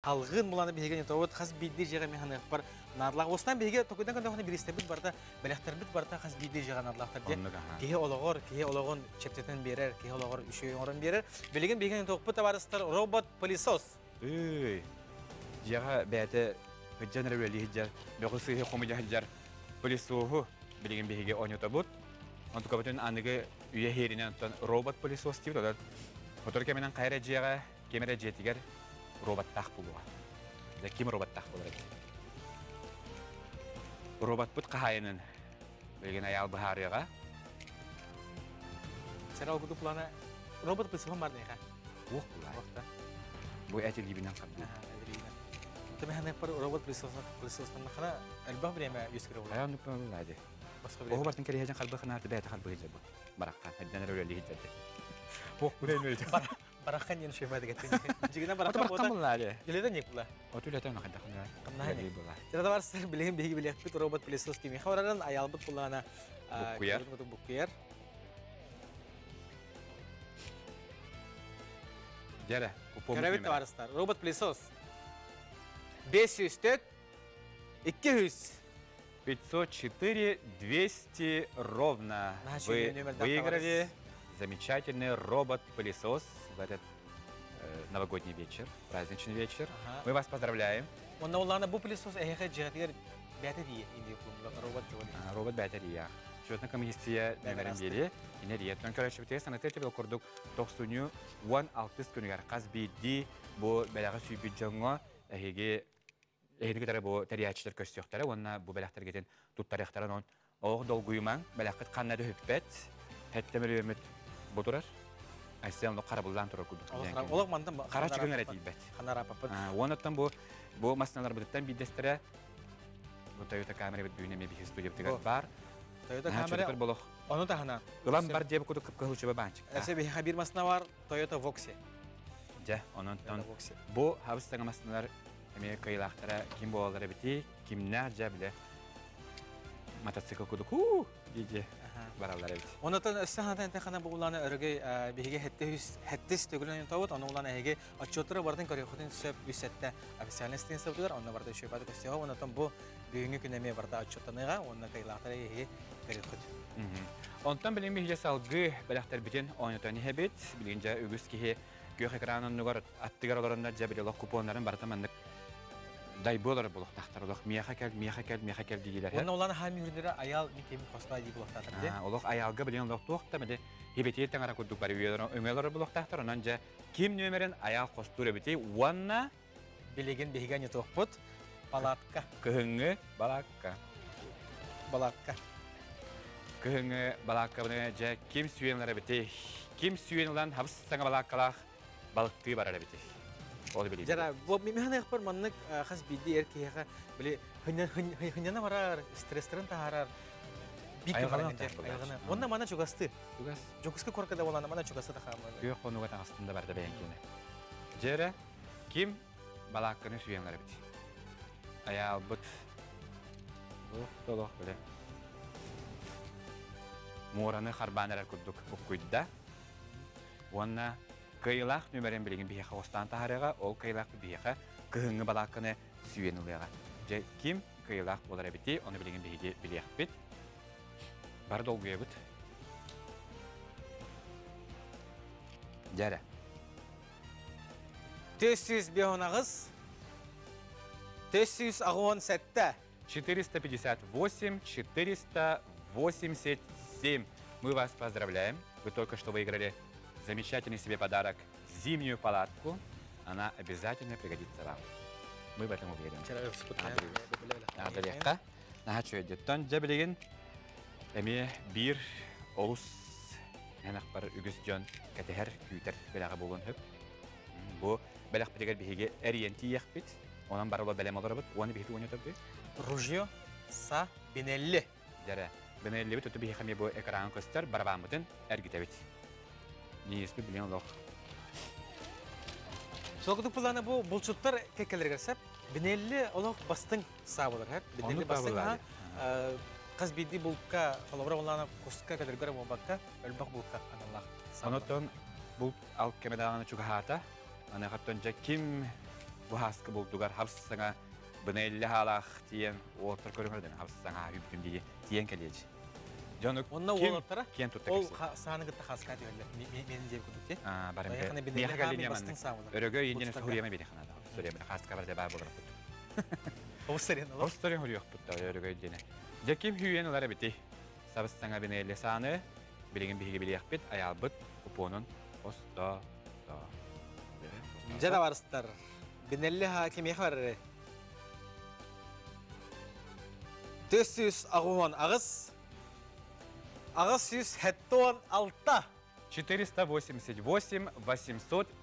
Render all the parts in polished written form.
Halgın bulanı bihigen yetovat khas biddi jega mehanak par narlaq ostan bihigen tokudan kan tohne biristebit barda belakterbit barda khas biddi jega narlaqtar de kehe ologon çepteten berer kehe ologor üşöy oran berer bilegen bihigen tokpu tabarıstar robot pilisos jega bete hıccan reveli hıccar lokusu he komuja hıccar pilisohu bilegen bihige onyotabut antu kabutun anıge üye herine antan robot pilisos diyor da fotoğraf kemenan kayra jega kemere jetiger robot tak buluğa. Ya kim robot tak bulur? Robot put kahayanın belgen ayal bahariga. Sera okudu plana robot pilisos var ne ha? Wah pula. Bu etil gibi nan kabul. Tabii hani par robot pilisos tan khana albah bireme yuskira wala. Ayan nukman lade. Oh bartın kere hejan kalbı khana ardı beta kalbı hijab. Barakkan hajjan rewli hijab. Wah buraya öyle. Barakan yeni şeymedi getirdi. Jigina barakan bota. Geleden yak pula. Otulatan nak dak. Kamna hani. Terada var sır bilegen bilgi bilek robot pilisos kimi. Xawaradan ayal bit pulana. Bukuyar. Jere. Görevit varıstar. Robot pilisos. 504 200. 504 200 ровно. Вы выиграли замечательный робот-пылесос в этот новогодний вечер, праздничный вечер. Мы вас поздравляем. Он на bu pilisos ehhe cihatlar batteriya indi robot jodi. Robot batarya. Şöyle komisya numaram biri. Yine diye tönköreşip tez sanatı tebel kurduk. Tokstunyu 16 günler qazbidi bu belaga sübüjonga ehge ehge tara bu teriyatçılar köstüktara onna bu belaktar geten tuttarıktaran on oğ dolguyman belakıt kannadı hüppet. Hettemeli ümit bodurar. Aysel no qarabullan turur kurduk. Olaq mandan qara çıgın eret ilbet. Kanara papat. Onattan bu masnalar bidettan bidestere bu Toyota Camry bit düğüneme bir studio bitigat bar. Toyota Camry onu da hana. Ulan bar diye bu kutu kıpkı hıçı babançık. Ese bir habir masna var Toyota Voxy. Ja, onattan bu havuzdan masnalar emeğe kayılaktara kim bu oğulları biti, kimler bile motosikl kudu diye barallar biti. Onattan sahanatan tekana bu ulana örgey bihiga hettis tögülen tavut onu ulana hege açotura bardan karyoxutin söp üsette ofisialnestin sabdılar onu barda şöpade köstüğü onattan bu büyüngü güneme barda açotanıga onu kayılaktara hege karyoxut. Ondan bilen bihiga salgı belaktar bitin onattan hebet bilince ügüs ki gök ekranın nugar attıgarlarında jabile kuponların bartamandık daybolar buluq taxtarılıq miyaxa kel deyirlər. Onun olan hami ürünləri ayal bir temi xostay deyib buluq taxtardı. Olaq ayalga bilen olaq toxta mədə hebetiyetten ara kurduk bari öngələr buluq taxtar onanca kim nömerin ayal xostur ebeti wanna bilegen behigan yetoqput palatka kıhıngı balakka. Kıhıngı balakka bune kim süyenlər ebeti kim süyenlan habs sana balakkalaq balıqtı barar ebeti. Jara bu mihana yapar manlık khas biddi erkeğe böyle hınyana varar streslerin taharar bir kıvaran ayağına onda mana çok astı çok sıkı korkada olan mana çok astı da hamle yok onu gatan aslında barda beğenkine Jara kim balakını süyenler bit ayağı but dolok böyle moranı harbaneler kurduk okuyda ona kayılaq nömeren bilgin bihiqa ostan taharaga ol kayılaq bihiqa kıhıngı balakını süyenilega. Kim kayılaq olar biti onu bilgin bihigi biliyaq bit. Bar dolguya bit. Jara. 400 бионагыз 417 458 487. Мы вас поздравляем. Вы только что выиграли замечательный себе подарок – зимнюю палатку. Она обязательно пригодится вам. Мы в этом уверены. Адалека. Нахачу эдеттон жабилеген эме бир олус энак бар үгүс жон катехер күйтер белага болгон хөп. Бу белак битегер биһиге эриенти яхбит. Онан барыла белем аларбыт. Оны бихти ойнотуп бит. Ружье са Бинелли. Жара. Бинелли бит өтүп бихи бу экран көстөр барабамытын эргитебит. Нiyespi bilen loq. Soğudu plana bu bulçutlar kekeler gersep Binelli olaq bastın sağlar hep. Binelli bastın ha. Qaz bidi bulka qalabra olana kuska kadar gara mobakka ölbaq bulka anallah. Onotton bu al kemedağını çok hata. Ana hattonca kim bu haskı buldugar hapsına bınelli halaq diyen otur körüngörden hapsına hübdüm diye diyen keleci. Canuk Onunla kim? oğlattara. Kim tuttu Ol kesi? sahanı gıtta haska diyorlar. Benim cebim kuduk ki. Barım Bayakını be. bir Niye de gelin hem yaman? bastın sağlar. Örgö yendine Uçtan Suriyeme biri kanada. Suriyeme haska var deba bulur. O serin olur. Ostarın hürüyor putta örgö yendine. Jakim hüyen olara biti. Sabıs sana binelli sanı. Bilgin bihigi biliyek bit ayal bit kuponun osta da. Cada varsıtlar. Binelli hakimiye var. 400 ağuan ağız. Ağız 100 hetton altta. 488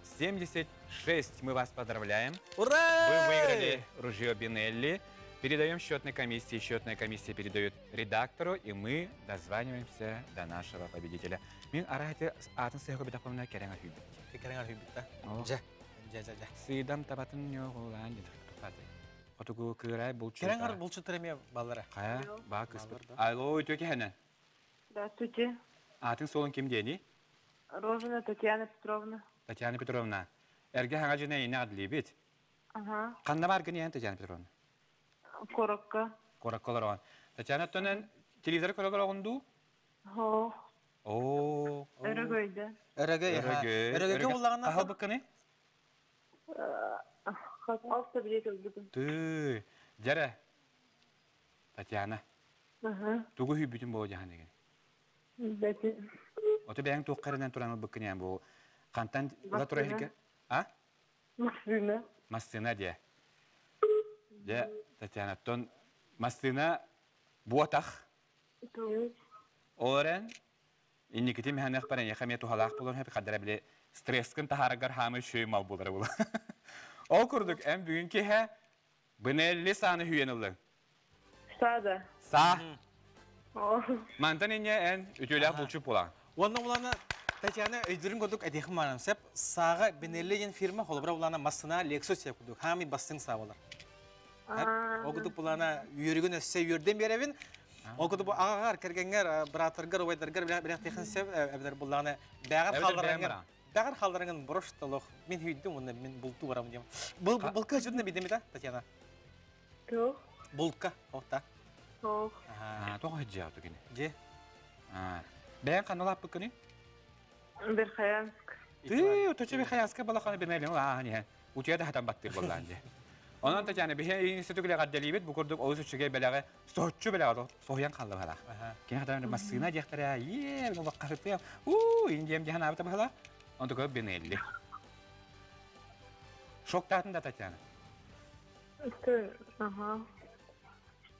876. Мы вас поздравляем. Ура! Вы выиграли ружье Бинелли. Передаем счетной комиссии. Счетная комиссия передает редактору, и мы дозваниваемся до нашего победителя. Мен арахте атын сыйга битапламна кереңа хүйбит. Fikrin var hübbitte. Жа. Ja. Сыйдам табатын нёгулан дит. Отугу кырай булчу. Kereng var bulçu türemiye ballara. Кая? Ба кыспыт. Балдар, да. Алло, өтөке хәнен. Здравствуйте. Атын солын ким дени? Рожина Татьяна Петровна. Татьяна Петровна. Эрге хаңа жына ине адлы бит. Ага. Канна бар гыны Татьяна Петровна. Коробка. Коракколорон. Татьяна тонен телевизор көрөгөрөгүндү? Хо. Оо. Өрөгөйдө. Örege. Örege bullağına Ахал быккыны? Алты билет бүгүн. Ты. Жара. Татьяна. Ага. Тугу хүбүтүн боо жахан деген. Бәте. Ото бәң тоққарынан тураны быккыны ям боо. Кантан ла тура Массына. хирке? А? Машина. Массына де. Де Татьяна тон массына буатах. Туу. Орен инникити механех парен яхаме тухалах болон хеп кадара биле стресскин тахарагар хамы шөй мал болар була. Ол курдук эм бүгүнкү хэ бынелли саны хүйенылды. Сада. Са. О. Мантан ине эн үтүлэх булчуп була. Onun ulana Tatyana öydürün koduk edehim varan sep sağa binelleyen firma holbra ulana masına Lexus yap koduk. Hami bastın sağlar. O koduk ulana yürügün össe yürden bir evin. O koduk bu ağar kergenger bratırgar oydargar bir tekhin sep evler bulana bağır kaldırıngar. Bağır kaldırıngar broştalıq. Min hüydüm onu min bultu varam diyem. Bulka jürne bidemi ta Tatyana. Туу. Bulka ota. О. А, тоғы хыджа оту кені. Je. Бәйін қанылап бүкіні? Верхоянск. Ты, оточы бәйхаясқа балақаны бенелің, не, утияда хатан баттыр болған де. Онан та жәні бәйін институтыгілі ғадделейбет, бұқырдық оғыз үшіге бәліғі соғытчы бәліғі соғиян қалды бағалақ. Кен хатан масына дияқтары, бұл баққасыты, индием диян абыта бағалақ, онды көп бенелі. Шоктатын да Татьяна. Ага.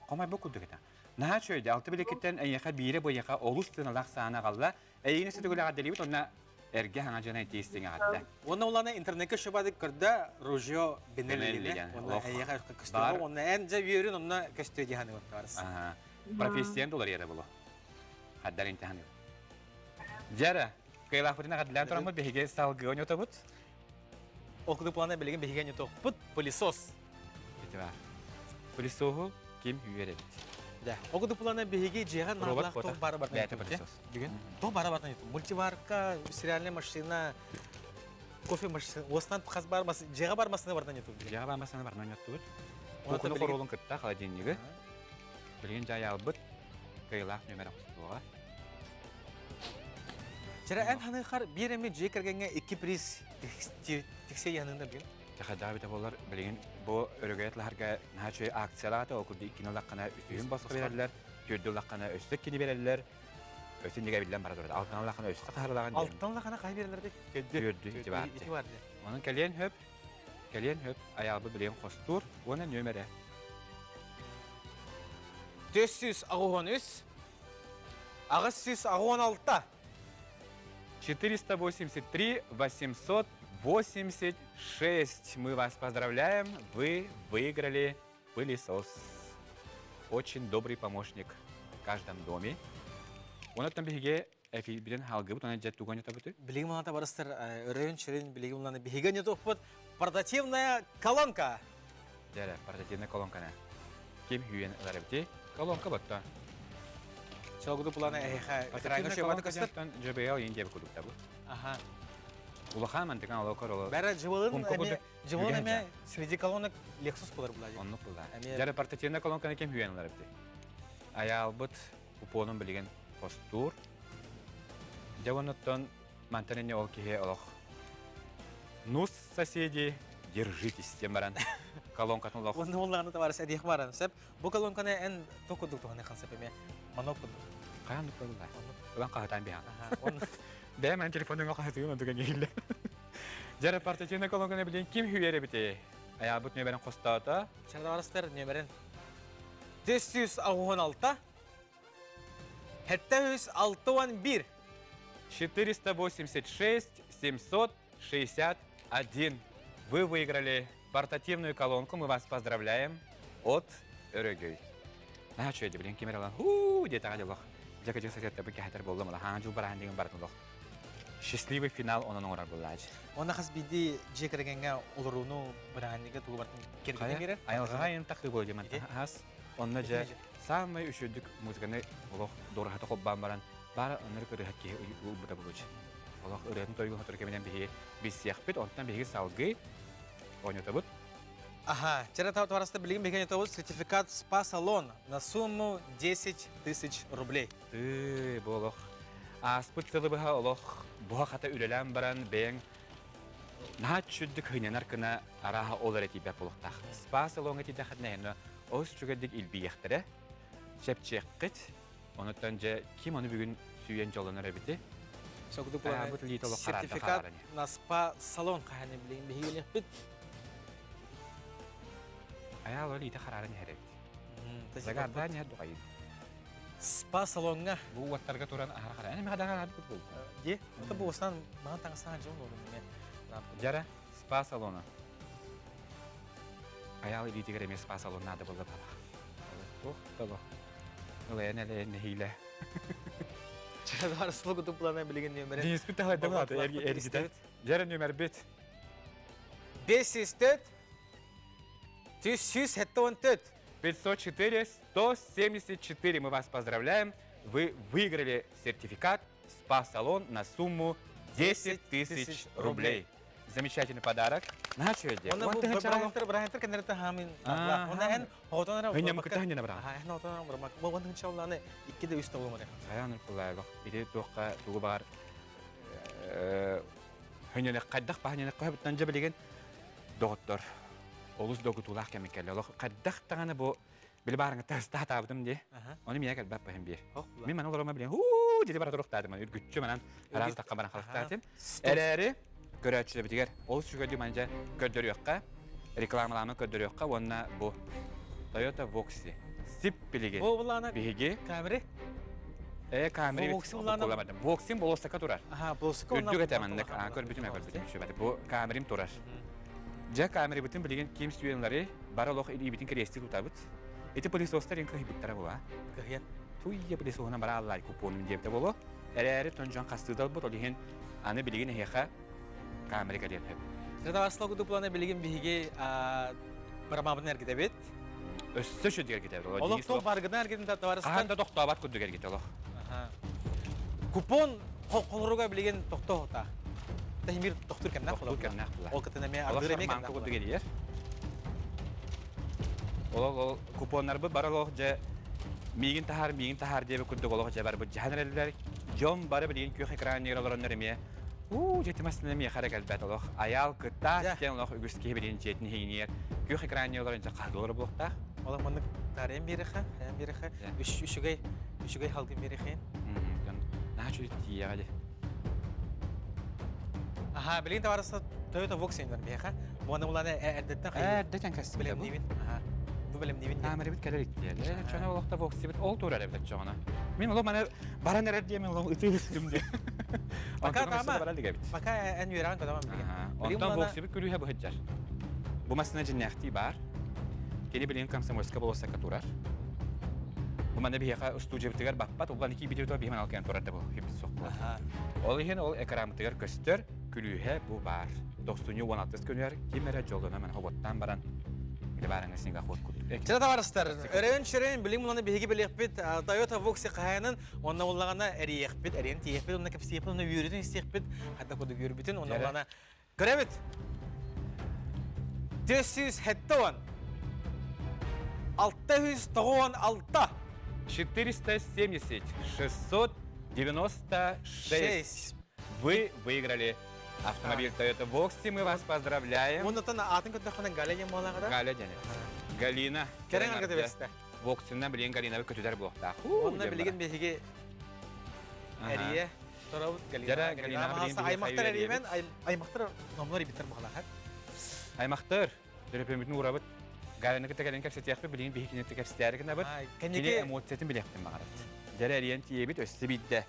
Қомай бұл күлді кета. Наға шөйді, алты білекеттен әйеқа бейірі бойеқа олыс тыналақ сағана қалда, әйіні сүтігілі ғадделейбет, онына эрге хана жана тестиңе атты. Оны улана интернетке шыбады кырда ружье бинеллине. Оны аяга кыстыга, оны энже үйрүн, оны көстө диханы өттарыз. Профессион долар еді бұлы. Хаддар имтиханы. Жара, кайлақ бұрына ғадылан тұрамы бейге салғы өне өті бұд? Окуды плана білген бейген өті бұд, пылесос. Беті бар. Пылесоғы кем үйер әбет. Да, окуды плана бейге жеған нарлақ тоқ бары бартын Бәті пылесос. Бүгін? Тоқ бары бартын өті. Мультиварка, сериальный машина, кофе машина, осынан қаз бармасы, жеға бармасына бартын өті. Жаға бармасына барынан өтті бұд. Оқыны қоролын күтті холодильнигі. Білген жай албыд, кайлақ нөмірі құстуға. Жара ән ханы қар бір әме жек кіргенге 2 приз тексе янында білген. Жаға біті болар білген бұл өрігетлерге нәче акциялағаты оқырды 2 лаққана үстігін басқы берерлер, 4 лаққана өстік кені берерлер, өстін неге білден бара тұрады. 6 лаққана өстік қарылаған деймін. 6 лаққана қай берерлерді? Көрді, ити барды. Оның кәлен хөп, аяғы білген қостур, оны нөмірі. 400 ағуан өз, ағыз 100 ағуан алтта. 483 886. Мы вас поздравляем. Вы выиграли пылесос. Очень добрый помощник в каждом доме. Он там беге эфирден халгыбыт, он жет туган ятабыты. Билигим лана барыстыр, өрөйін шырын билигим лана беге не тоқпыт. Портативная колонка. Дәрі, портативная колонкана. Кем хүйен ғарабыте? Колонка батта. Чалгуду плана экранга шебаты кастыр. JBL ен деп күдік табы. Аха. Улахан мантыган олау кор олау. Бәрі жывылын Живон эме среди колонок Lexus булар була. Оннук булар. Әме- Жары портативный колонканы кем хүйенлар бит. Аялбыт купонун билген постур. Жавоноттон мантарене ол кихе олох. Нус, соседи, держитесь, тем баран. Колонкатын олох. Оны олларны товарищ әдиях баран. Сәп, бу колонканы ән токудук туганы хансап эме монокудук. Каянлык булар. Улан кахатан бихан. Он Бәм мен телефоныңа кахатыгын отуган егиле. Жары портативный колонканы билген ким хүйере бите. Аялбыт нөберен костата. чарда барыстар нөмерен 416 761 486 761. Вы выиграли портативную колонку. Мы вас поздравляем от Өрөгөй. А что это, блин, камера? Где-то гадилох. Я хочу сказать, что я хотел бы ломать. Ханжу барандин баратулох. Счастливый финал он онор буллач. Оны хас биди жекергенге улуруну бирандыгы тугу бартын кергенге берер. Айылгайын такты бой деман. Хас онна же самый үшүдүк музыканы олох дорохата коббан баран. Бара онор көрө хакки убуда булуч. Олох өрөтүн тойгу хатыр кеменен бии бисяхпет онтан бии салгы ойнотабыт. Ага, вчера товарищество билген беген это сертификат спа-салон на сумму 10 тысяч рублей. Ты болох. А спыттылы быха олох буха хата үлелен баран бен наат чүддік хынянар кына араха олар этибер болуқтақ. Спа-салон этиде хатнайыны оз чүгеддік илбияқтыры шепчеққыт. Онуттан же ким оны бүгін сүйен жолыныр әбіті? Сертификат на спа-салон қағаны білген беген бит. Аял олы иті қарарын әрет. Загарда не әдді қайын. Спа-салонға. Бұл уаттарға тұран ағара қара. Әне меға даңар әбіт бұл. Де? Это бұл осынан маған таңысынан жауын олы. Жара, спа-салоны. Аял илитігер емес спа-салонын ады болды бала. Тоқталы. Үләйін әлейін хейлі. Чарада арысылы күтіп бұлана білген нөмірі. Денис біт тағайды бұлады әргеті. Жара нөмір біт. 504 1174 504-174. Мы вас поздравляем. Вы выиграли сертификат спа-салон на сумму 10 тысяч рублей. Замечательный подарок. На что это? Он был брахантер кенерте хамин. Он эн хотонара. Вы не могли не набрать. Эн хотонара брамак. Он иншаллах икки де үстө болмады. Аяныр булайбак. Биде тоққа тугу бар. Хөнене каддак бахнене кайбыттан жабылген доктор. Олус докутулах кемикелле. Каддак таганы бу били барыңа таста табдым ди. Оны мия келбап бахым бир. Мен мана оларга билен деди бара туруктадым. Үргүтчү менен араз такка баран халыктатым. Элери көрөчүлө битигер. Ол сүгөдү манжа көдөрөккө рекламаларны көдөрөккө онна бу Toyota Voxy. Sip билеген. Бу булана биги камери. Камери. Voxy булана. Voxy болосака турар. Болосака онна. Үрдүгө темендек көрбүтүм көрбүтүм. Бу камерим турар. Жа камери бүтүн билген ким сүйенлери баралох или бүтүн крестик утабыт. Эти пылесостар инка хибиттара була. Кахен. Туйя пылесохна бараллар купонун депте боло. Эрери тонжан кастыдал бут олиген аны билген хеха камерага деп. Среда аслогу дуплана билген биге бармабын эргите бит. Өссө шөдгер кетер. Олох то баргыдан эргиден товарыстан. Анда токтабат күдүгер кете олох. Купон колоруга билген токтота. Тахмир доктор кемнак болот. Ол кетене ме ардыр эме кемнак болот. Ол купоннар бу баралох же мигин тахар деп күдүг олох же бар бу жанрелер жон бары билген көк экраннер олороннор эме. Жетимасына ме харакат бат олох. Аял кыта кен олох үгүскө билген жетин хейнер. Көк экраннер олорон же кадылыр болокта. Олох мындык тарем береха, үшүгөй халгын береха. Начали тияга. Билген товарыста Toyota Voxy бар беха. Буны буланы әддәттән кайы. Әддәттән кәсеп Белем дибин. Бу белем дибин. Камера бит калер итте. Чана вакытта Voxy бит ол турар бит чана. Мен ул мана баран әрәт димен ул үтү үстүм ди. Пока ән юран кадам билген. Онтан Voxy бит күрүһә бу хәҗҗәр. Бу масына җиннәхти бар. Кели белем комсомольска болса катурар. Бу мана бияка студия битгәр баппат улган 2 видео то бимен алкан турар да бу. Хип сокла. Ол иһен ол экран битгәр көстөр күлүһә бу бар. 916 көннәр кимәре жолына мен хоботтан баран. Биле барыңыз сиңа хот күт. Чата товарыстар, өрен билим уланы биге билек бит Toyota Voxy каянын онна уллагана эриек бит, эрен тиек бит, онна кепсиеп, онна юриден истек бит, хатта коды юр битен, онна улана көрәбит. 470. 696. 470, 696. Вы выиграли автомобиль Toyota Voxy. Мы вас поздравляем. Оннотон атын көтөкөнөн Галя молагыра. Галя және. Галина. Керең арга дебесте. Voxy'нан билген Галина көтөдөр болокта. Онна билген беге Әрие Торабут Галина. Аймактар әриемен, аймактар номлар битер бахалар. Аймактар төрөпөмүтүн урабыт. Галина кетеген кепсетияқпы билген бехикине кепсетярыгына бит. Кенеке эмоциятын билектим багарат. Дәре әриен тиебит өсті бидде.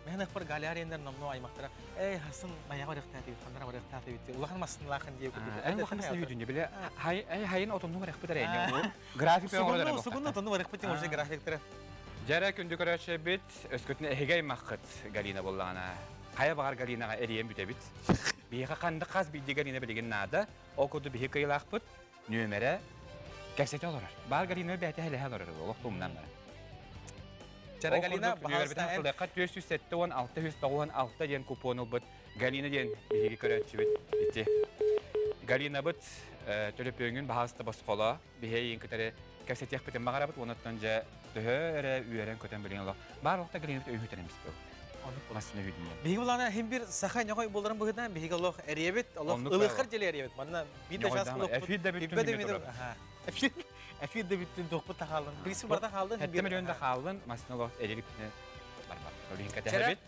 Мен хәп галериялар номно аймактара. Хасын маяга рөхтәти, ханнара рөхтәти бит. Улахан масынлахан дип күтүп. Улахан масынлахан дип биле. Хайын отомну рөхтәти дәрәне. График белән сугунны отомну рөхтәти уже графиктер. Жара күндү көрәчә бит, өскөтне эгей мақыт Галина буллагана. Кая багар Галинага эриен бүтә бит. Бияга канды каз билди Галина билген нада, окуду бихи кыйлакпыт, нөмере кәсәтә алар. Бар Галина бәтә хәле алар, олоктумнан бар. Жара Галина баһаста 476 ден купоны бит. Галина ден бихи көрәчә бит. Ите. Галина бит төлөпөңүн баһаста баскола, бихи инкетере кәсәтә яқпытын багарабыт, онаттан жа төһөрә үерен көтән билген алар. Бар вакытта Галина өйүтәнемиз бу. Биги булана һәм бир сахан ягай булдырын бүгән биги Аллаһ әриебет, Аллаһ ылыхыр җеле әриебет. Манна бит жас булып. Әфид дә биттен тохпы тахалын. Бирисе барда халдын. Хәтта миллионда халдын, масналар электне бар. Олин кәтәбет.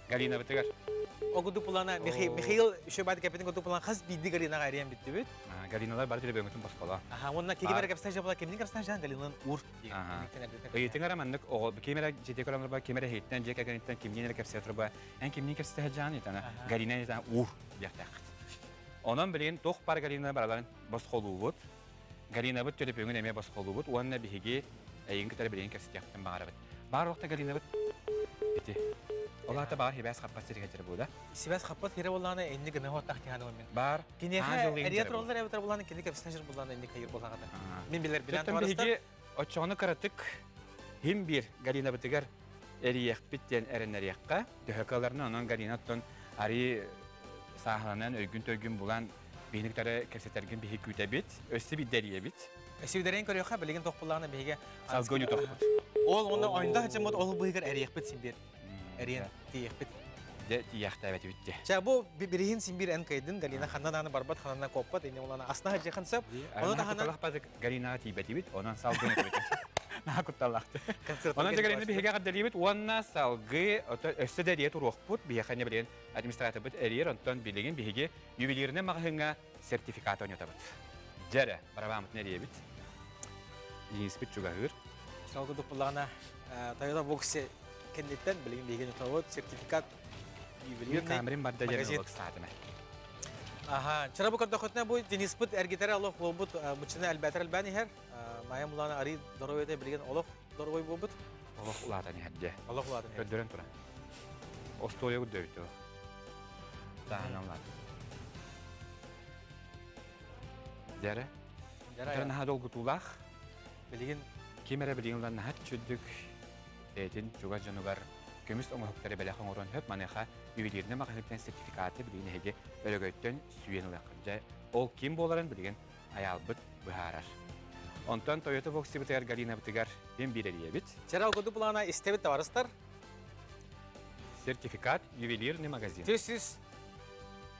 Галина битгәр. Огуду булана Михаил Шөбәт капитан гуду булана хас бидди Галинага әриен бит бит. Галиналар бар дип бөгөтүн баскала. Онна кегебер капстажа була, кемнин капстажа Галинаны ур. Өйтеңәр маннык о кемера җитә каламлар бар, кемера хеттән җәкә гәниттән кемнин капстажа бар. Эн кемнин капстажа җаны тана. Галина җан ур яктак. Онан белән тох бар Галина бараларын баскалу бут. Галина бит төлөп өңгән әмә баскалу бут. Уанна биһиге әйин китәр белән капстажа яктан багарабыт. Бар вакытта Галина бит. Ите. Олата бар хебәс хаппас дигәҗәр булды. Сибәс хаппас хире булганы энди генә хот тахтыганы мен. Бар. Кинеһә әрият роллар әбетер булганы кине капстажа булганы энди кайыр булганы. Мен билер белән барыстыр. Очоны каратык. Хим бир Галина битгәр эриях биттен эреннәриякка. Дөһәкаларны анан Галинаттан ари саханан өйгүн булган бейниктәре кәсәтәргән бихи күтә бит. Өсте биддәрия бит. Өсүдәрен көрөйхә белеген тохпулларны биһиге салгони тохпут. Ол онда айында җымыт ол быйгыр эриях бит син бир. Эриен тиях бит. Де тияхта бит битте. Жа бу бирин син бир энкайдын Галина ханнаны барбат ханнана коппат эне улана асна җахан сап. Оны да ханна лахпадык Галина тибет бит. Онан салгони бит. На кутталахты. Онан Галина биһиге каддали бит. Уанна салгы өсте дәрия турохпут бияхане белән администратор бит эрер онтан билеген биһиге ювелирне магыңа сертификат онята бит. Жара барабамыт нәрие бит. Инспект чугахыр. Салгыдык булгана Toyota Voxy кендеттен билген биген тавот сертификат ювелирный камерин барда жана саатына. Аха, чара бу кадахотна бу Дениспут эргитер Аллах болбут бучына албатыр албани хер. Мая мулана ари дороойда билген Аллах дорой болбут. Аллах улатаны хәдде. Аллах улатаны. Көдөрөн тура. Остолия үддөйт. Тааналар. Дәре. Дәре хадол гутулах. Билген кемере билгенләрне хат чүддүк. Этин чуга жанугар көмүс оңоктары беләхән орон хөп манеха ювелирне магълүматтан сертификаты билген хәге бөлөгөттөн сүйенеләр. Ол ким боларын билген аялбыт бухарар. Онтан Toyota Voxy битәр Галина битәр һәм бирәлие бит. Чара году булана истебит таварыстар. Сертификат ювелирный магазин. 366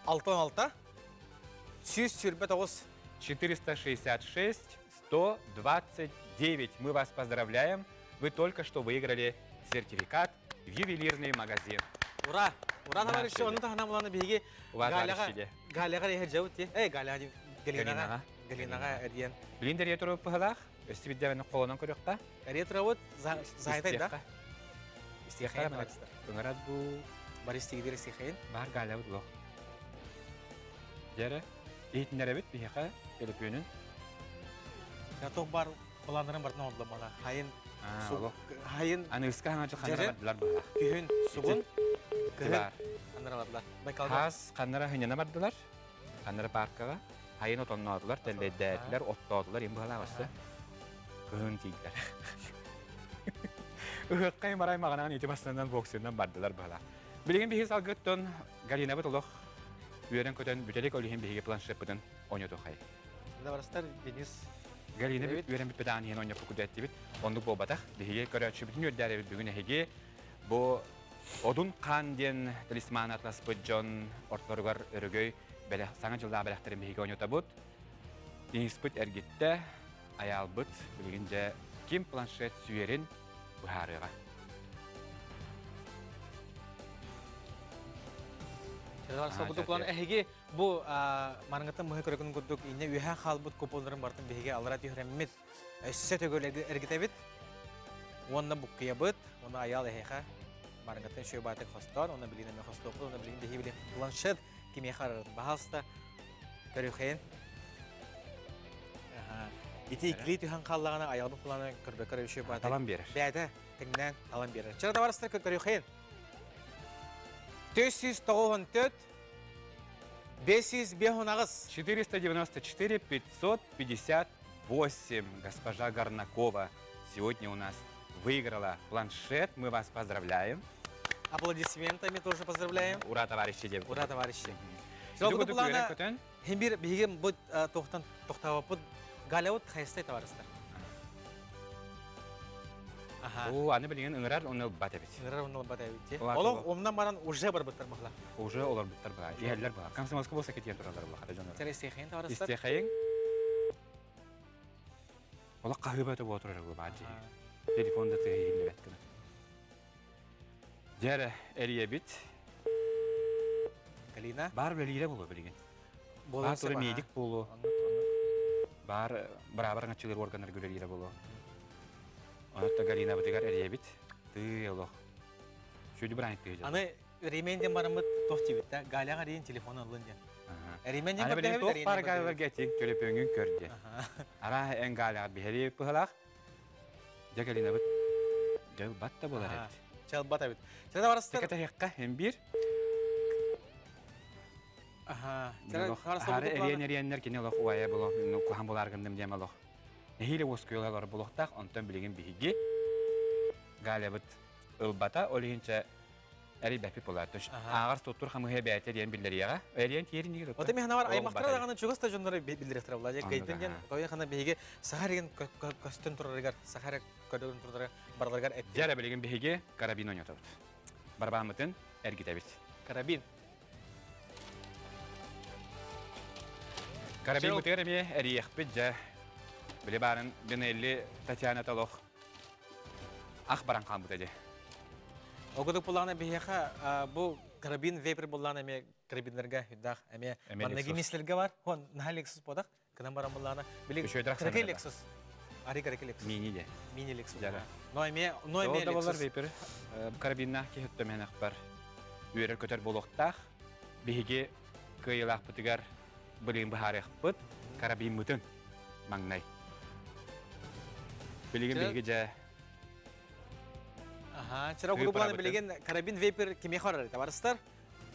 469 466 129. Мы вас поздравляем. Вы только что выиграли сертификат в ювелирный магазин. Ура! Ура, товарищи! Он это ханамланы биги. Галяга рехер жаути. Галяга Галинага. Галинага эриен. Блиндер ятуру пахалах. Өстибиддәвен қолынан көрөкта. Эриетра вот зайтай да. Истехара мен. Уңарат бу баристигидер истехен. Бар галяга бу. Жара эйтнәрәбет бихәка телефонын. Я тох бар планнарын бартына олды мана. Хайын аныска хана ханаралар бар. Күн сугун бар. Ханаралар. Хас ханара хыняна бардылар. Ханара паркага хайын отоннадылар, телледәтләр, оттадылар, ин бала басты. Күн тийләр. Уккай марай маганан ите бастандан боксендан бардылар бала. Билген бихис алгыттон Галина бит Аллах Үйерен көтен бүтелек олиһин биһиге планшет бытын оñото хай. Да барастар Денис. Галина Evet. бит үйерен бит бедан һин оñо кудетти бит. Ондук болбатах биһиге көрөчү бүтүн өддәре бит бүгүн эһиге бу одун канден талисман атлас быджон орторгар өрөгөй беле саңа жылда белехтерин биһиге оñото бут. Денис бит эргитте аял бит билгинже ким планшет сүйерин бухарыга. Чараларса будук план эһиге бу марыңгытын мыһы көрөгүн гудук инне үһә халбут куполдарын бартын биһиге алара түйрәммит. Өссө төгөлеге эргитебит. Онна буккыя бит, онна аял эһеха марыңгытын шөбаты хостон, онна билине ме хосток, онна билин биһи биле планшет киме харар баһаста көрөхен. Ити икли түһән халлагына аял бу планы көрбекөр шөбаты. Талан берер. Бәдә теңнән талан берер. Чарада барыста көрөхен. 494 509 494 558. Госпожа Горнакова сегодня у нас выиграла планшет. Мы вас поздравляем. Аплодисментами тоже поздравляем. Ура, товарищи девушки. Ура, товарищи. Сюда Жалко, буду плана говорить, Котен. хембир бигем бут тохтан тохтавапут галаут хайстай товарыстар. Ага. О, аны билген ыңырар, оны батабит. Синер онны батабит. Олар Олог табы. омнан баран уже бар быттар махла. Уже олар биттер бага. Иһәлләр бага. Комсомольска болса кетен туралар бага. Хата жандар. Тересе хен товарыстар. Истехаен. Ола кахыбаты отырар бу баҗи. Телефонда тегелеп беткән. Жара эрие бит. Галина. Бар белгиле булу билген. Бар туры медик булу. Бар барабар аңчылар органнар гөлелере булу. Анатта Галина битегар эрие бит. Ты олох. Шуды бранит тегел. Аны ременден барамыт тохтибит да. Галяга дейин телефон алын дия. Ременден Аны билген бар тох бар галар гетин төлөпөңүн көрдү. Ара эн галар бихери пыхалак. Галина бит. Жел батта болар эт. Чал батабит. Чада барастар. Текете хекка hem bir. Ага. Хары эренер кине лох уая боло. Ну кухан болар гындым дем лох. Нехиле воскуялар болохтак онтон билген биги. Галебит ылбата олинча эри бәпи болар төш. Агар тоттур хамы хебәтер ен биллерияга. Эрен тиерин диге. Ота мен ханавар аймактар даганы чугуста жоннары билдиректер булажы. Гайден кой хана биге сахарген костюм турарыгар, сахара көдөгөн турдары барларгар эт. Жара билген биги карабин ойнотот. Барбамытын эргитебит. Карабин. Карабин мутерме эриях пиджа. Биле барын Бенелли Татьяна Толох. Ах баран камбытаҗы. Огудук булганы бияха бу карабин вейпер булганы ме карабинлерге хүддах эме манныги мислерге бар. Хон нахалексус подак. Кынан баран булганы биле Lexus. Ари Lexus. Мини Lexus. Но эме Lexus. Вейпер карабинна ки хөттөмен акбар. Үйрер көтөр болохтах. Биге кыйлак бутыгар билин бахарык бут карабин мутун маңнай. Билген биге жа. Ага, чара огудук булганы билген карабин вейпер киме харар табарыстар.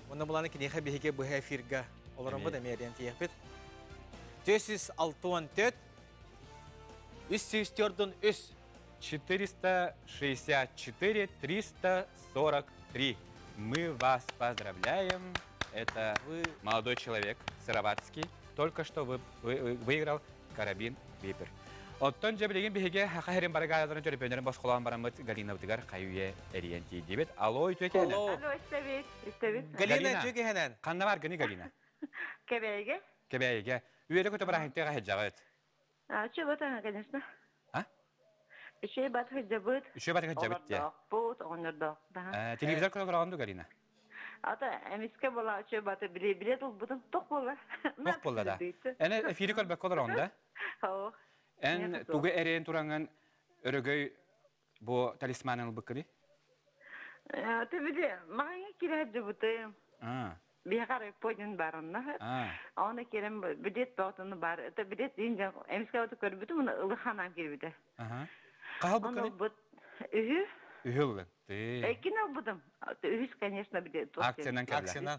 Онда булганы кинеха биге бу эфирга олорон бу да мерден тиепет. 464 304 464 343. Мы вас поздравляем. Это молодой человек, Сыроватский. Только что выиграл карабин Вейпер. Оттон же билеген биге хахерин барагадан төрөпөнөрүн баскулан барамыт Галина бутыгар кайуе эриенти дебет. Алло, үтөке. Алло, истебит. Галина жүге ханан. Канна бар гыны Галина? Кебеге? Кебеге. Үйеле көтө барахынтега хеджагыт. Че вот она, конечно. А? Еще бат хеджабыт. Еще бат хеджабыт те. Бут онордо. Телевизор көрөгөрөндү Галина. Ата эмиске бола че бат билет бутун ток бола. Ток бола да. Эне эфири көрбөк болор онда. Хо. En tuge eren turangan örgöy bu talismanın bıkırı? Tabii mağaya kirehdi bu te. Bir kare poyun barınna. Ona kerem bilet bağıtını bar. Tabii bilet deyince emske otu körbütü bunu ılıhanam girbide. Kahal bıkırı? Ühü. Ühü lan. Kino budum. Ühü, конечно, bilet. Aksenan kerler.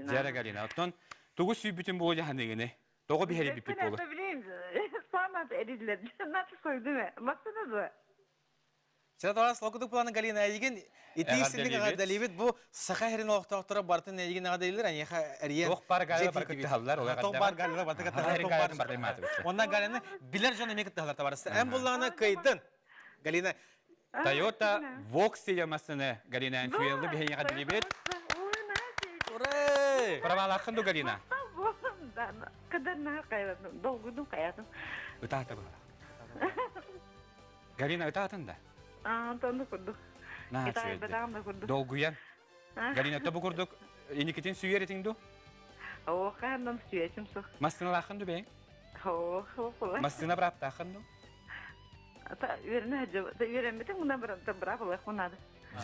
Zara Galina. Oton tugu sübütün bu hoca hanegine. Doğu bir heri bir pip olur. Sanat eridiler. Nasıl soydu mu? Baksana da. Sen doğas lokuduk planı Galina Eygin itisinlik agadalibit bu saha herin oqtaqtıra bartın Eygin agadaliler ani eriyen. Toq par galiba barkıttı hallar ola Toq bar galiba barkıttı hallar. Toq bar barkıttı. Ondan Galina biler jona mekit hallar tabarısı. En bullana kaydın. Galina Toyota Voxy yamasını Galina'nın füyelli bir heyni agadalibit. Uray! Paravalakın du Galina. Kadar ne kayırdın? Dolgudum kayırdın. Ötahta bu. Galina ötahtın da. Tanıdık kurduk. Nah şöyle. Dolguyan. Galina tabu kurduk. İnikitin süyer etindu. O kandan süyeçim su. Masına lakın du beyin. O kolay. Masına bırak takın du. Ta ürünü hacı. Ta ürünmedim bundan bırak olay konadı.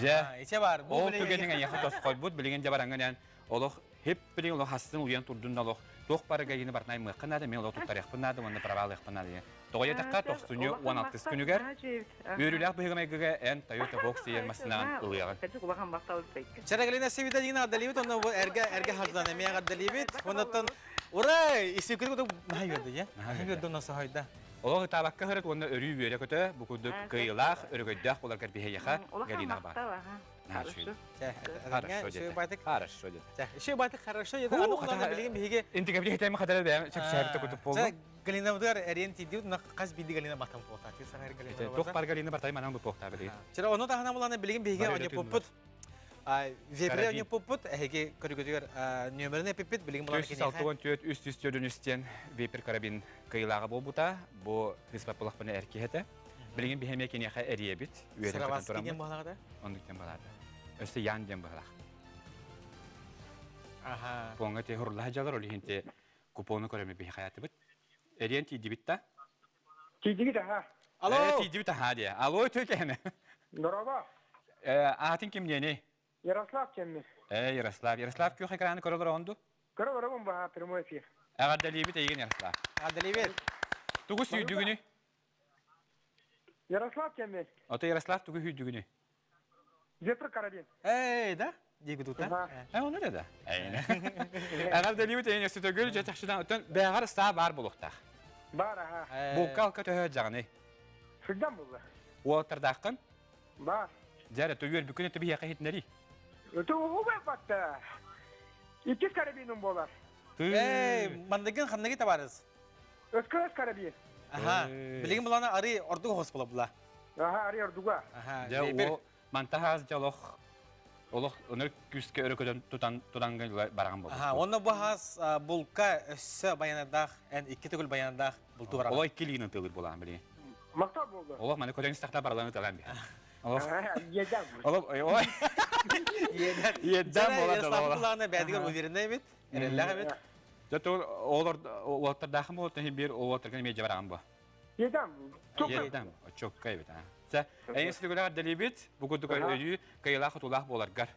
Ja. İçe var. O tügenin yakı dost koybut bilingen jabarangan yan. Oloq hep bilin oloq hasın uyan turdun oloq. Toq para gayını barnay mı kanadı men oloq tutar yakpınadı onu paraval yakpınadı. Toya takka toqsunyu 16 günüger. Yürülək bıhıgımaygıga en Toyota Voxy yermasından ılıyağı. Kaçı kulağım bakta olup pek. Çara Galina sevida yine adalibit ondan bu erge hardan emeğe adalibit. Ondan uray isikri bu ne yurdu ya? Ne yurdu nasıl hayda? Oloq tabakka hırıt onu örüy böyle kötü bu kuduk kıyılaq örgöydək olarkar biheyaqa Galina бар. Хорошо. Хорошо. Şey batık хорошо ya da anı kullanma bilgin bihige. Inti kabili hitayma kadar da çok şahit kutup oldu. Galina bu kadar eriyen tidiyor na kas bidi Galina batam pota. Tisa her Galina. Toq par Galina bartay manam bu pota bili. Çara onu da hanım ulanı bilgin bihige onu poput. Vepre onu poput hege körgötüyor nömerini pipit bilgin bulan kini. 364 üst üstün üstен Vepre karabin kıyılağı bu buta bu hizmet bulaq bana erkehete. Bilgin bihemek yine ha eriye bit. Sıravaskigen bağlağıda. Onluktan bağlağıda. Öste yan den bağlaq. Aha. Ponga te hurla jalar oli hinte kuponu köreme bir hayatı bit. Eriyen tidi bitta. Tidi de ha. Alo. Tidi bitta ha diye. Alo tökene. Merhaba. Atin kim diyeni? Yaroslav Kemmi. Yaroslav. Yaroslav köy ekranı körülür ondu. Körülür on baha primo efir. Agadali bit egen Yaroslav. Adalibit. Tugu süydügünü. Yaroslav Kemmi. Ota Yaroslav tugu hüydügünü. Vepre karabin. Da. Diye tutan. Onu da da. Aynen. Agadali bit egen sütü gölce taşıdan ötön beğar sta var buluqta. Bar ha. Bu kalka töhö jağını. Şuradan buldu. Otardaqın. Bar. Jara tüyür bükün eti bir yaqa hitneri. Öte o ben battı. İkiz karabinin bolar. Mandagın xannagi tabarız. Özköz karabin. Aha. Bilgin bulana arı ordu hospala bula. Aha arıyor duga. Aha. Ja o mantahaz jaloq. Oloq onur küske öröködön tutangan barağın boldu. Aha, onu bu has bulka össe bayanadaq, en iki tügül bayanadaq buldu var. Ola ikkiliğinin tığır bulan bili. Maktar buldu. Ola mani kodan istaqta barlarını tığılan bir. Yedem. Ola oy. Yedem bola da ola. Kulağına bedigar udirinde evet. Erella evet. Jato olar otar daqım oldu bir otargan mece barağın bu. Yedem. Çok yedem. Çok kaybet ha. Sa en sütügüler dalibit bu kudu ödü kayıla xutulaq bolar gar.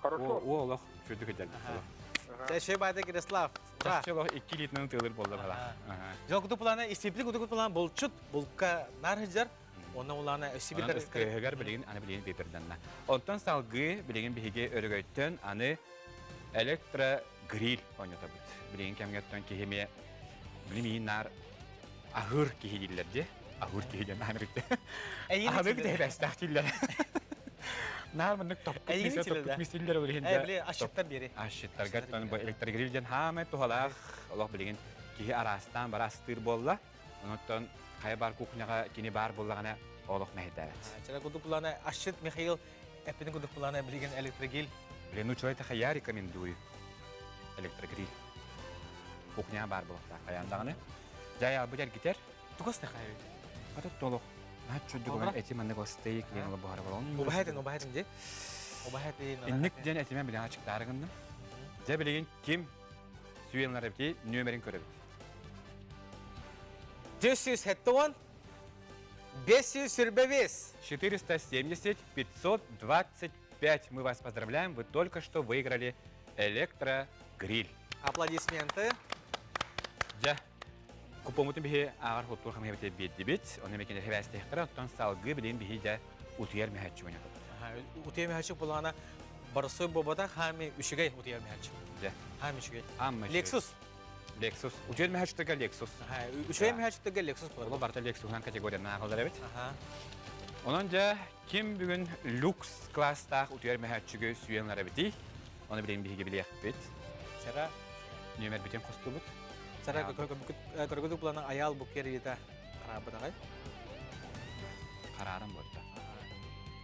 Хорошо. O ola şöyle gider. Şey bayda Yaroslav. Çalo iki litrin tığır boldu bala. Yok kutu plana istipli kutu plana bolçut bulka narhjar. Ona ulana ösibiller. Öskeger bilgin ana bilgin beperden. Ondan salgı bilgin bihige örgöytön anı elektra grill oynatabilir. Bilgin kemgetten ki hemi bilmeyin nar ahır kihillerdi. Ahır kihillerdi hanırıktı. Ahır bir de bestahiller. Nar mınık topuk misiller olur hindi. Bile aşıklar biri. Aşıklar gattan bu elektrik grillden hamet tohalaq Allah bilgin ki arastan barastır bolla. Ondan kaya bar kuknaga kini bar bollagana oloq mehdavet. Çara kutu plana aşık Mikhail epini kutu plana bilgin elektrigil. Bilenu çoy ta khayari kamin duy. Elektrik grill. Kuknya bar bollagda kayandagana. Jaya bujar gitar. Tukas da kayı. Ata toloq. Naçu dugan eti manne go steak leno bahar balon. Obahetin je. Obahetin. İnnik jen etimen bilen açık dargındım. Ja bilgin kim süyenler epti nömerin körüp. 400 hektawan, 500 сюрбевес. 470, 525. Мы вас поздравляем, вы только что выиграли электрогриль. Аплодисменты. Ja, kupomutun bihi ağır hottur ham hebete bedibit. Onu mekene heveste hekara, ondan salgı bilen bihi de utuyar mehatçı oynadı. Utuyar mehatçı bulana barsoy bobada hami üşügey utuyar mehatçı. Ja. Hami üşügey. Lexus. Lexus. Utuyar mehatçı Lexus. Üşügey mehatçı Lexus. Ola barta Lexus'un kategoriyana ağıldır evet. Onunca kim bugün lüks klasta utuyar mehatçıgı süyenlere biti. Onu bileyim bir biliyek bit. Sera Nömer biten kostu bit. Sera körgüdük bulanın ayal bu kere de araba da. Kararım burada.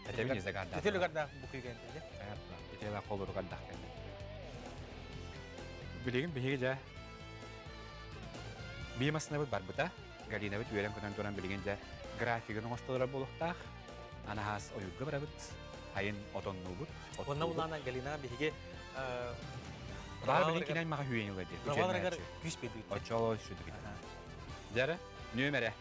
Etebi nizde gardak. Ötülü gardak bu köygen dedi. Evet, etebi koluru gardak. Bileyim bir gece bir masına bit var bita. Galina bit üyelen konan duran bilgince grafikini kostulara buluqtaq. Ana has oyugga barabit. Hayın otonnu bit. Onunla bulana galina bihige Var bilin kinen mağa hüyen yılı değil. Bravalar güç bedi. Oçolo şudu gidi. Jara, nömere.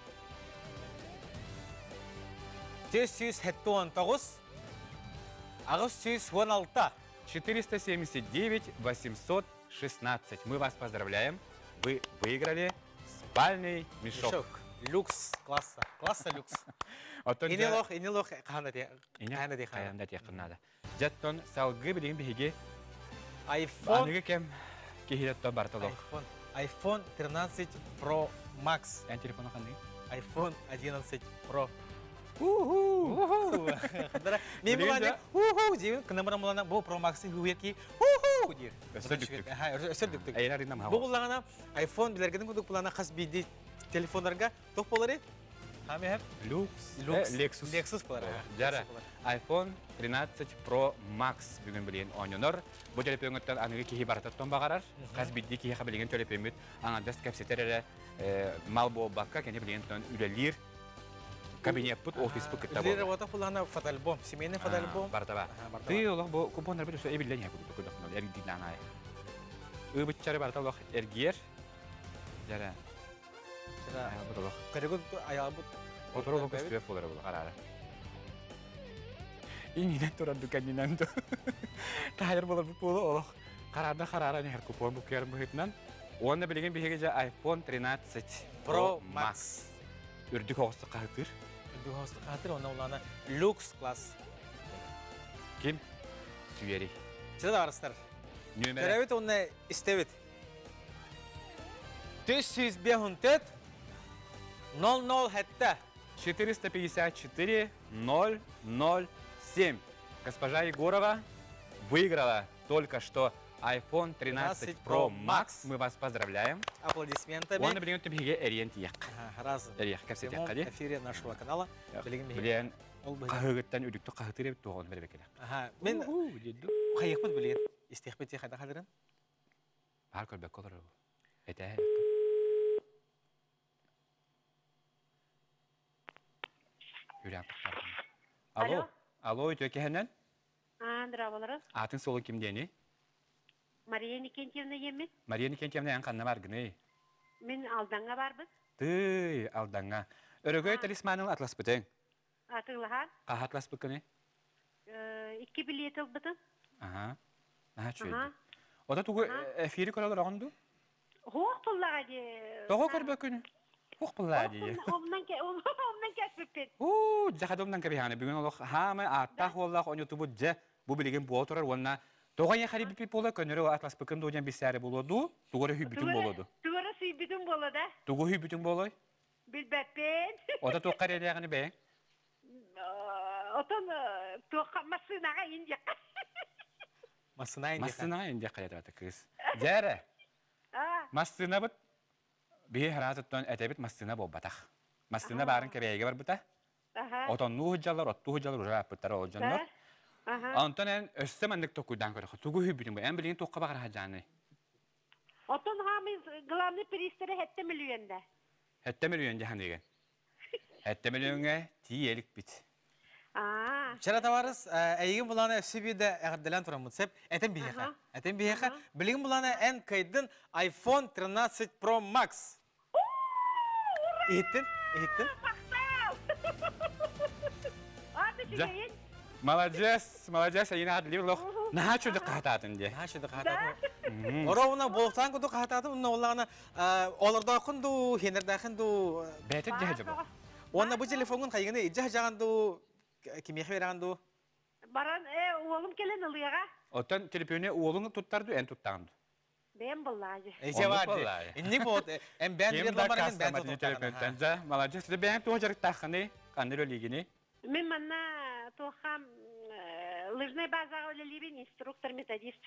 479 616 479 816. Мы вас поздравляем. Вы выиграли спальный мешок. Люкс класса. Класса люкс. Инилох қанады. Қаянда текінады. Жаттон салғы білген бігі iPhone. Анығы кем кехилеттон бартылық. iPhone 13 Pro Max. Ән телефоны қандай? iPhone 11 Pro. Мен бұланы дейін, күнімірім бұланы бұл Pro Max'ы хүйекі дейір. Өсірдіктік. Әйін аринам Бұл бұлағына iPhone білергенің күдік бұлана қас бейді телефондарға тоқ болары. Қаме әп? Lexus болары. Жара, iPhone 13 Pro Max бүгін білген ойныныр. Бұл телефонгыттан анығы кейі барататтан бағарар. Қас бейді кейі қабілген телефонмет. Аңадас кәпсетер мал бол баққа кәне білген үлелер. Кабинет пут, офис пут кітті болды. Үлері ота бұлағына фотоальбом, семейный фотоальбом. Барта ба. Ты олық бұл купондар бір өсі әбілден я күдік әргіден аңай. Үбітчары барта олық әргер. Жара. Көрігін аял бұд. Отыру олық өстуе болары бұл қарары. Ининен тұран дүкәнінен ду. Тайыр болар бұл болы олық. Қарарда нехер купон бұл керім бұхетінен. Оны білген бігеге жа iPhone 13 Pro Max. Үрдік оғысты қағытыр. Үрдік оғысты қағытыр, оны оланы люкс класс. Кем? Сүйері. Чыда арыстар. Нөмері? Көрәбет оны істебет. 454 00 хәтті. 454 007. Госпожа Егорова выиграла только что iPhone 13 Pro Max. Мы вас поздравляем. Аплодисментами. Он білген түбіге әрен тияқ. Разы. Әрек кәпсет яққа де. Эфире нашего канала. Білген қағығыттан үдікті қағытыр ебі туғын бәрі бекелі. Мен қайықпыд білген. Истеқпет те қайда қадырын? Бар көрбек қолыр ол. Әті Алло. Алло, өте кәхінен? Здраволарыз. Атын солы кімдені? Мария Никентьевна емен. Мария Никентьевна ян қанна баргыны? Мен алданға барбыз. Ты, алданға. Өрігөй талисманыл атлас бұтың? Атылыған. Қаға атлас бұкыны? 2 билет ұлбытын. Аха. Аха, чөйді. Ода туғы әфири көралар оғынды? Хоқ бұллаға де. Тоғы көрбөкіні? Хоқ бұллаға де. Оннан кәспіппен. Жақады оннан кәбейханы. Бүгін олық хамы аттақ олақ оны тұбы жа бұл білеген бұл тұрар онна. Тоған я қари біпіп болы көнірі атлас бұкын доғын бісәрі болуды, туғыры хүбітін болуды. Туғыры сүйбітін болуды. Туғы хүбітін болуй? Білбәппен. Ода тоқ қари әліғаны бәйін? Отын тоққа масынаға ендек. Масынаға ендек қари әді кыз. Жәрі, масына бұд, бей харатыттан әтәбіт масына бол батақ. Масына барын кәбәйге бар бұта? Отын нұғы жалар, оттуғы жалар ұра бұттары ол жанлар. Антон en östemendek tokudan körü. Toku hübüdün bu. En bilin tokka bakar hacani. Oton hamiz glavni pristeri 7 milyonda. 7 milyon jahan degen. 7 milyonga tiyelik bit. Şara tavarız. Eygin bulana ösübüde əğirdilen turamız. Hep etin biheqa. Etin biheqa. Bilin bulana en kaydın iPhone 13 Pro Max. İhittin? İhittin? Artık şeyin. Молодец, yine hadi livrloq. Naha çöldü qahatadın diye. Naha çöldü qahatadın. Ora ona boltan kudu qahatadın, ona olağına olarda kundu, henerde kundu. Betet cahacı bu. Ona bu telefonun kayığını cahacağındu, kime xeverandu? Baran, oğlum gelen ılıyağa. Otan telefonu oğlunu tuttardı, en tuttağındı. Ben bullacı. Ece vardı. İnni bot, en ben bir lamarın ben tuttardı. Молодец, ben tuğacarık taxını, kandır öligini. Мен манна тухам лыжный базаға өлелебен инструктор-методист.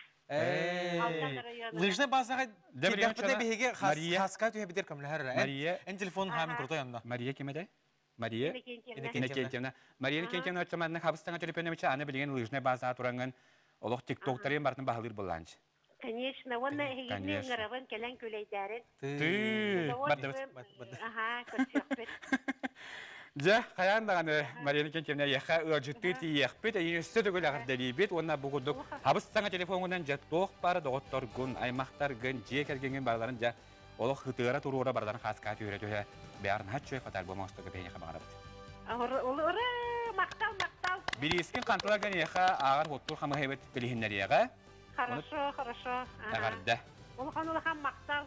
Лыжный базаға тедәпті бейге Мария. қасқа түйе бедер көмілер. Мария. Ән телефон хамын құртой анда. Мария кем еді? Мария? Иннокентьевна. Мария Иннокентьевна өтсімадының қабыстаңа телефонымыча аны білген лыжный база тұраңын олық тиктоктарен бартын бағылыр боланчы. Конечно, он егемен ғырабын кәлін көлейдәрін. Ага, көтсөкпет. Жа, қаяндағаны Мария Иннокентьевна еқа үржітті тиекпет, үйіністі түгіл ағырдалибет, онна бұғыдық қабыстаңа телефонынан жа тоқ бары доғыттар күн, аймақтар күн, же кәргенген барларын жа олық ғытыра тұруыра бардарын қасқа түйретуге бәрін хатчой қатар болмағыстығы бейне қабағарабыд. Олы мақтал. Бірескен қантыларған еқа ағар ғыттыр қамы хейбет білігіндер еға. Хорошо. Ағарда. Улхан мақтал.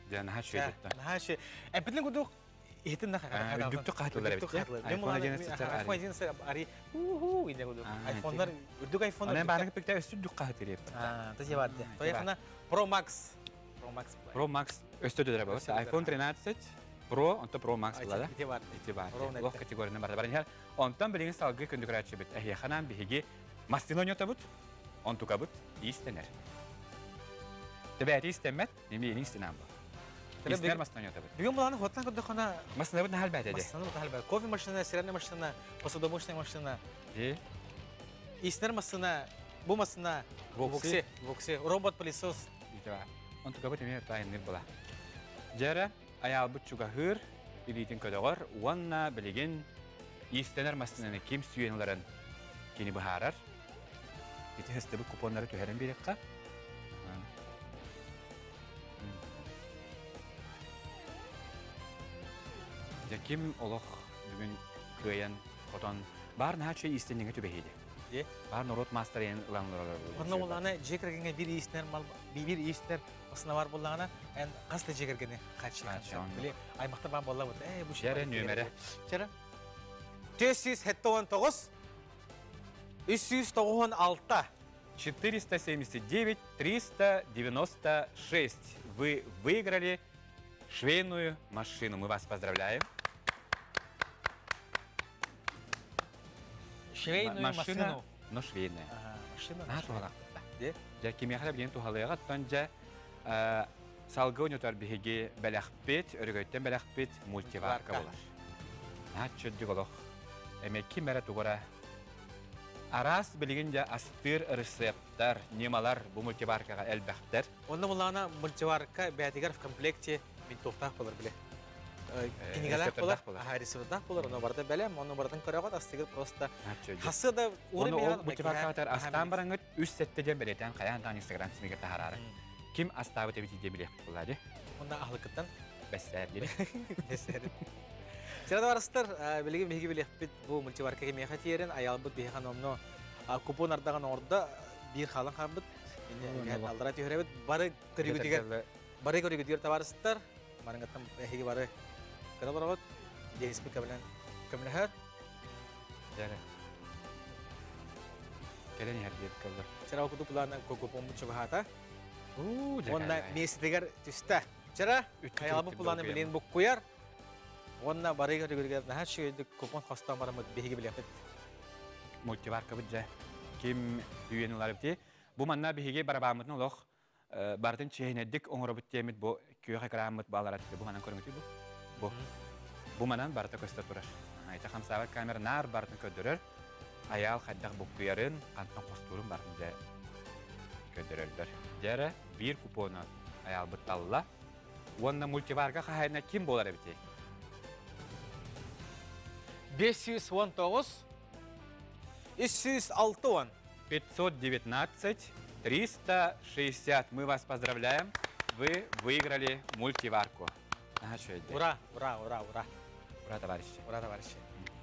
Жаны хатчой жетті. Хатчой. Әпітін күдік ехетін наққа. Үдікті қатылар әбетте. iPhone 11 ари. iPhone-лар, үрдік iPhone-лар. Онан бағанығы пекті өсті үдік қатылар епті. Тәсе барды. Тояқына Pro Max. Pro Max өсті өділер бұл. iPhone 13 Pro, онты Pro Max болады. Ете барды. Ете барды. Лох категорияны барды. Барынер, онтан білеген салғы күндік рәтші біт. Әйеқанан бігі мастын ойната бұд, онтуқа бұд, истенер. Тебе әті истенмет, неме ені истенен бұл. Истенер мастын ойната бұд. Бүгін бұланы хоттан күдді қана... Мастын бұд нәхәл бәді әді. Мастын бұд нәхәл бәді. Кофе машина, сиренный машина, посудомоечная машина. Истенер машина, bu машина, вокси, робот-пылесос. Онтуқа бұд неме тайыныр бұла. Жәрі, аял бұд чуға хыр, білейтін көдіғыр, уанна білеген истенер мастынаны кем сүйенілерін кені бұхарар. Ете хысты бұд купонлары төхерін берекқа. Кем олық бүгін көйен, қотон, барын хатшой истенніңі төбейді. Барын орот мастерен ұланлары болды. Орна олағына жекергенге бір истенер масына бар болағына, ән қасты жекергені қатшы. Біле, аймақта бар болға бұд. Жәрі нөмірі. Жәрі. 479, 396. 479 396. Вы выиграли швейную машину. Мы вас поздравляем. Швейную машину. Но швейная. Машина. Жа кемияқыда білген тухалыға тұнжа салғы өнетар бігеге бәләқпет, өргөйттен бәләқпет мультиварка болар. Чөддік олық. Әмекки мәрі тұғыра. Арас білген жа астыр рецепттар, немалар бұл мультиваркаға әлбәқтер. Онда бұлағына мультиварка бәдігер в комплекте мен тоқтақ болар біле. Кенегалар болар, рецепттақ болар, оны барды бәлем, оны бардын көріғат, астығыр просто қасы да ұры меған. Мультиваркаға астан бараңыз, үз сәттеден бәлетен қаян Instagram смегер тахарары. Ким астабы тәбеті білек болады? Онда ақылықыттан? Бәссәр елі. Бәссәр. Сирада барыстыр, білеген бейгі білек біт бұл мультиварка кемеға тиерін, аял бұд бейхан омно купон ардаған орда бір қалын қабыд, алдыра түйірі біт, бары көрігідер табарыстыр, марыңғаттан бейгі бары көрі оларғыд, дегіспі көміліғір. Жәрі. Келен ердер көлді. Сира оқыды бұларынан купон бұд чүгі онда месітігер түсті. Жара, қаялы бұланы білен бұқ қойар. Онда барыға үргергер нәхәт шүйеді купон қостан барымыз бейгі білек. Мультиварка бұд жа. Кем үйенілар бітте. Бұ манна бейге барабамытын олық бардың чейінедік оңыры бұд темет бұ күйеға қарамыт балар әтті. Бұ манан көріңді бұ? Бұ манан барыта көстер тұрар. Айта қамсабат камер нар бардың көдірір. Аял қайдақ бұқ күйерін, қантан қостырын бардың жа көдірірдір. Жәрі бір купоны аял бұд талла. Онда мультиварка қағайына кем болар бітте? 519 306 519 360. Мы вас поздравляем. Вы выиграли мультиварку. Ура, товарищи. Ура, товарищи.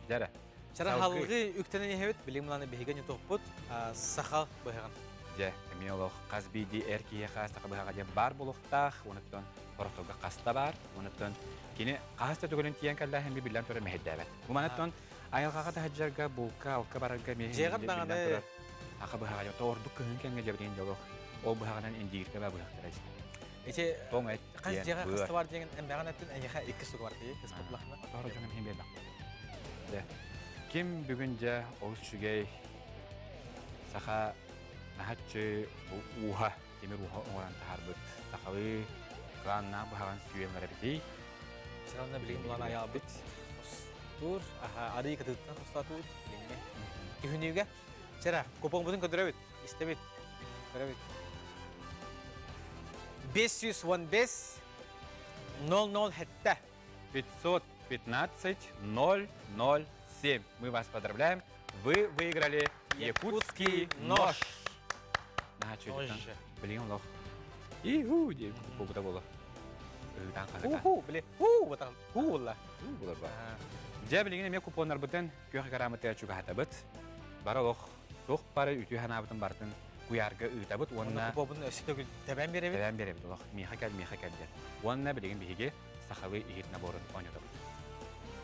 Жәрі. Жара халғы үктенен ехевет, білімланы бейген етоқ бұд, сақал бұйған. Жә, мен олық қазбейді әркеге қастақы бұйға ден бар болуқтақ, оныттан ұрықтауға қаста бар, оныттан кені қаста түгілін тиен кәлі әмі білден түрі мәхедді әбәт. Бұманаттан айылғаға да хаджарға бұлқа, алқа барарға Жеғат бағаны ақы бұйға ден тордық күхін кәнге жабырген жолық, ол бұйғадан индигірге бә бұйғақтар әжі. Ете, қас жеға қасты бар деген әмбәған әттін әйеға екі сұғы бар дейі, кес бұплақына. Ким бүгінже оғыз шүгей саха нахатчы уха, темір уха оңыран тахар бұд. Сақалы ғанна бұхаған сүйемлері бітей. Сырауына білген бұлан аял біт. Тур, арый кытыттан ұстатуыд, біліңе. Күйінеуге, сера, көпоң бұдың көдірі өт, істемет, көрі өт. 515-00 хетті. 515-007. Мы вас поздравляем. Вы выиграли якутский нож. Нож. Блин, лох. Иху, деп, көпті болы. Уху, біле, бұтан, хула. Жа білген еме купонлар бұтын көйі қарамыты әчуға хата бұт. Бара лох, тоқ бары үті хана бұтын бартын куярғы ұйта бұт. Оны купонын өсі төгіл тәбән беребет? Тәбән беребет, лох, меха кәл дер. Онына білген бейге сақалы үйетіна борын ойнады бұт.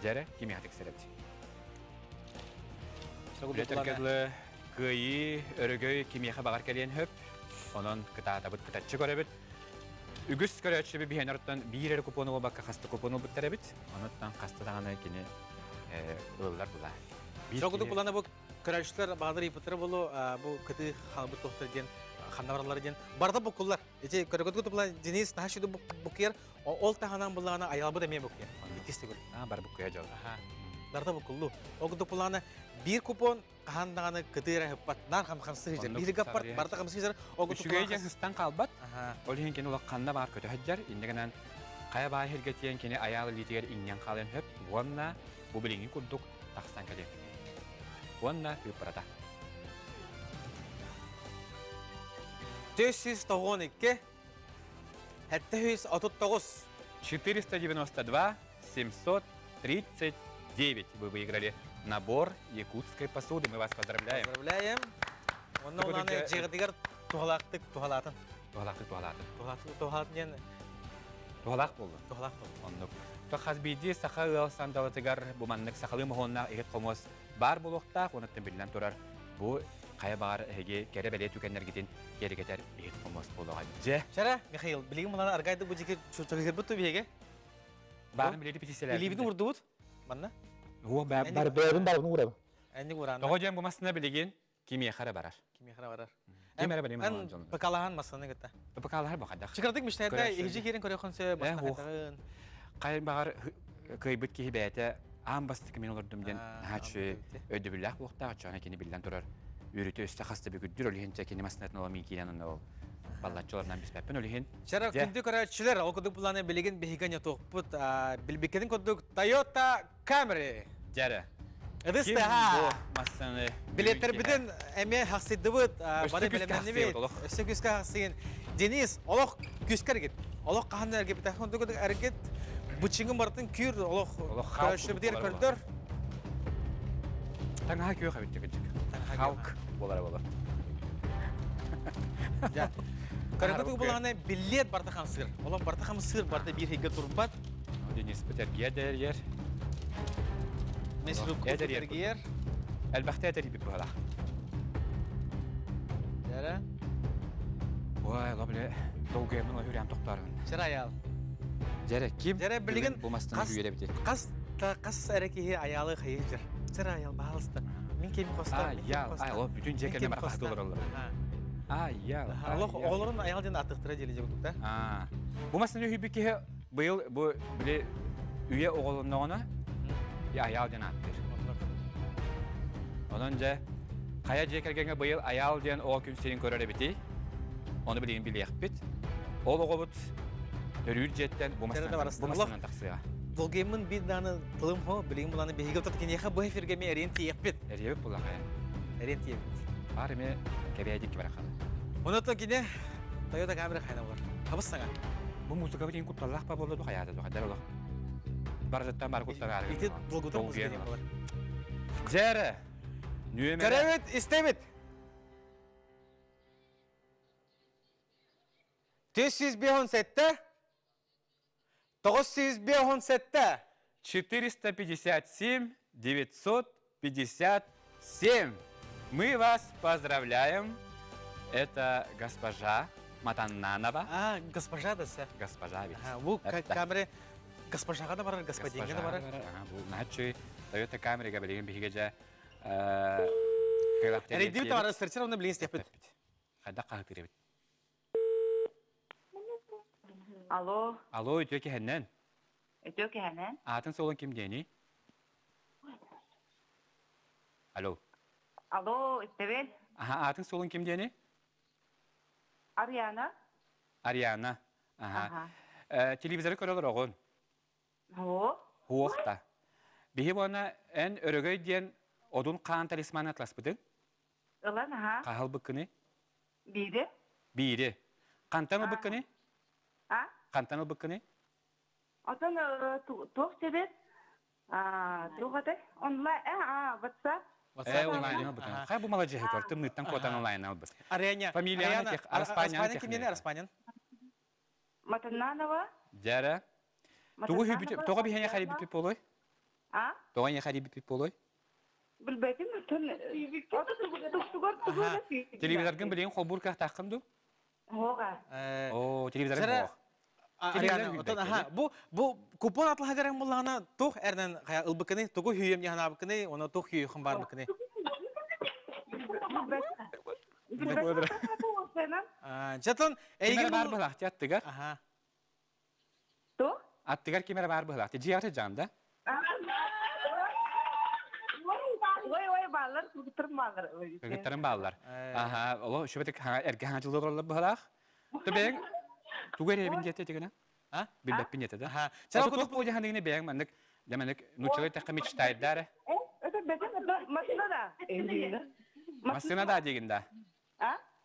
Жәрі, кеме хатық сәрепті. Білетіркедлі көйі, өрігөй кемеха бағар кәлен хөп. Onun kıtada bit kıtatçı görebit. Ügüs köröçü bir henörtten bir yere kuponu o bakka hasta kuponu bit terebit. Ondan hasta dağına kini ıllar bula. Çok bulana bu köröçler bağdır ipatları bulu bu kıtı halbı tohtar diyen xanavaralar diyen barda bu kullar. İşte köröçü bulan deniz daha şudu bu yer ol tahanan bulana ayalbı demeye bu yer. İkisi gör. Ha bar bu kıya jol. Darda bu kullu. O kutu bulana bir kupon kahandağını kıtıra hıppat nar ham sıhıcar. Bir gapar barda ham sıhıcar. O kutu bulana. Şügeyen hıstan kalbat. Olihin kini ulak kanda bağır kötü hıccar. İndegenen kaya bağı hergetiyen kini ayalı litiger inyan kalen hıp. Vonna bu bilini kurduk takstan kalem. Vonna hıpparada. 492 739 492 739. Вы выиграли набор якутской посуды. Мы вас поздравляем. Поздравляем. Onun olanı cığdıgar tuhalatın. Tuhalak buldu. Tuhalak buldu. Onluk. Toxazbidi saxağı sandalıtıgar bu manlık saxalı mıhonuna eğit komos bar buluqta onattan bilinen turar. Bu kaya bağır hege kere bele tükenler gidin geri geter eğit komos buluğa. Şara, Mikhail, bilgin bunlar argaydı bu ciki çocuklar butu bir hege? Bağın biledi pitiseler. Bilibini vurdu bud? Manna? Huwa barını vurab. Endi vuran. Toğacağım bu masına biligin kimiye xara barar. Kimiye xara barar. Kimiye barar en pakalahan masana gitti. Pakalahan bakacak. Çıkardık mı işte de iyice yerin koruyor konse masana gitti. Kayın bağır kıybıt ki hibete am bastık min olurdum den haçı ödübillah buqta açana kini bilden durar. Yürütü üstte hasta bir güddür olihin çekini masnatın olamin kiyanın o. Ballatçılardan biz peppen olihin. Şara kündü körçüler okuduk bulanı bilgin behigan yatokput bilbikedin koduk Toyota Camry. Jara. Ediste ha. Masanı biletler biten eme haksıydı bud. Bana bilemeni bit. Ösüküska haksıyın. Deniz olok küsker git. Olok kahan erge biter koduk erget. Buçingin bartın kür olok körçü bitir kördür. Tanga hak yok abit çıkacak. Halk bolara bolar. Ya. Körçü bulanı bilet bartı hamsır. Olok bartı hamsır bartı bir hege turbat. Deniz biter gider yer. Mesruk yer. Elbette eder bir buhala. Jara. Vay la bile doğuyemin o hürriyem doktorun. Şara ayal. Jara kim? Jara bilgin bu mastan hüyere bitir. Kas erekihi ayalı hayıcır. Jara ayal bahalıstan. Min kemi kostar. Ay o bütün cekerine merak dolar olur. Ya. Allah oğlunun ayal den atıktıra gelecek doktor. Bu mastan hüyü ki bu bile üye oğlunun ona ya ayal den attır. Onunca kaya cekergenge bayıl ayal den o gün senin körere biti. Onu bileyim bileyek bit. Ol oğubut törür jetten bu mastan taksıya. Volgemin bir tane tılım ho, bileyim bulanı bir higil tutken yaka bu hefirgemi erin tiyek bit. Eriye bit bulan kaya. Erin tiyek bit. Bari mi kebeyecek gibi bırakalım. Onu da yine Toyota Camry kayna var. Habis sana. Bu müzik bileyim kutlarlak pa bolu hayata do kadar ola. Barzattan bar kutlar var. İti Volgu'da müzik var. Jere. Karevet istemit. 457 957 457 957. Мы вас поздравляем. Это госпожа Матананова. Госпожа да се. Госпожа ведь. Bu Camry Госпожаға да барар, господинге да барар. Бұл нәтші Toyota Camry'ға білеген бігеже Әрейді біті барар, сырчар оны білген істеп біт. Қайда қағып беребіт. Алло, Алло, өтеке хәннен. өтөке хәнен. Атын солын кім дейіні? Алло. Алло, Истебел, Атын солын кім дейіні? Ариана. Ариана. Телевизоры көрілер оғын. О, Хуақта. Бейі бұна ән өрігөй дейін одын қаған талисманы атлас бұдың? ылан, Қағыл бұққыны? бири. Бейірі. Қантан бұққыны? Қантан бұққыны? Отон тух себет. Тухаты. Онлайн, WhatsApp. Онлайн ал бұтын. Қай бұл мала жағы көр, тымныттан қотан онлайн ал бұт. Ариана. Фамилияны тек Арспанян тек. Кімдені Арспанян? Матананова. Жәрі. Тоға бейхене қари біпіп болой? Тоға не қари біпіп болой? Білбәйтін, Телевизоргын білеген қолбуркақ таққынды? Оға. Телевизоргын боқ. Ариана, бұл купон атлыға керен болағына тоқ әрден ұлбықыны, тоғы хүйем яғына бұқыны, оны тоқ хүйеқын бар бұқыны. Жатын, Кемері бар бұлақты аттығар? Тоқ? Аттығар кемері бар бұлақты. Жиғаты жамда? Ой, балар, күгіттірім балар. Күгіттірім балар. Олы шөбетік әрге хаңжылы құрылы бұлақ. Түбең, түгер ебін жете дегені? Білбәппін жете да? Осы тоқ бұл жағандығыны бәң мәндік, жәмәндік, нұчылы тәқі мечтайдары? Масына да дегенді?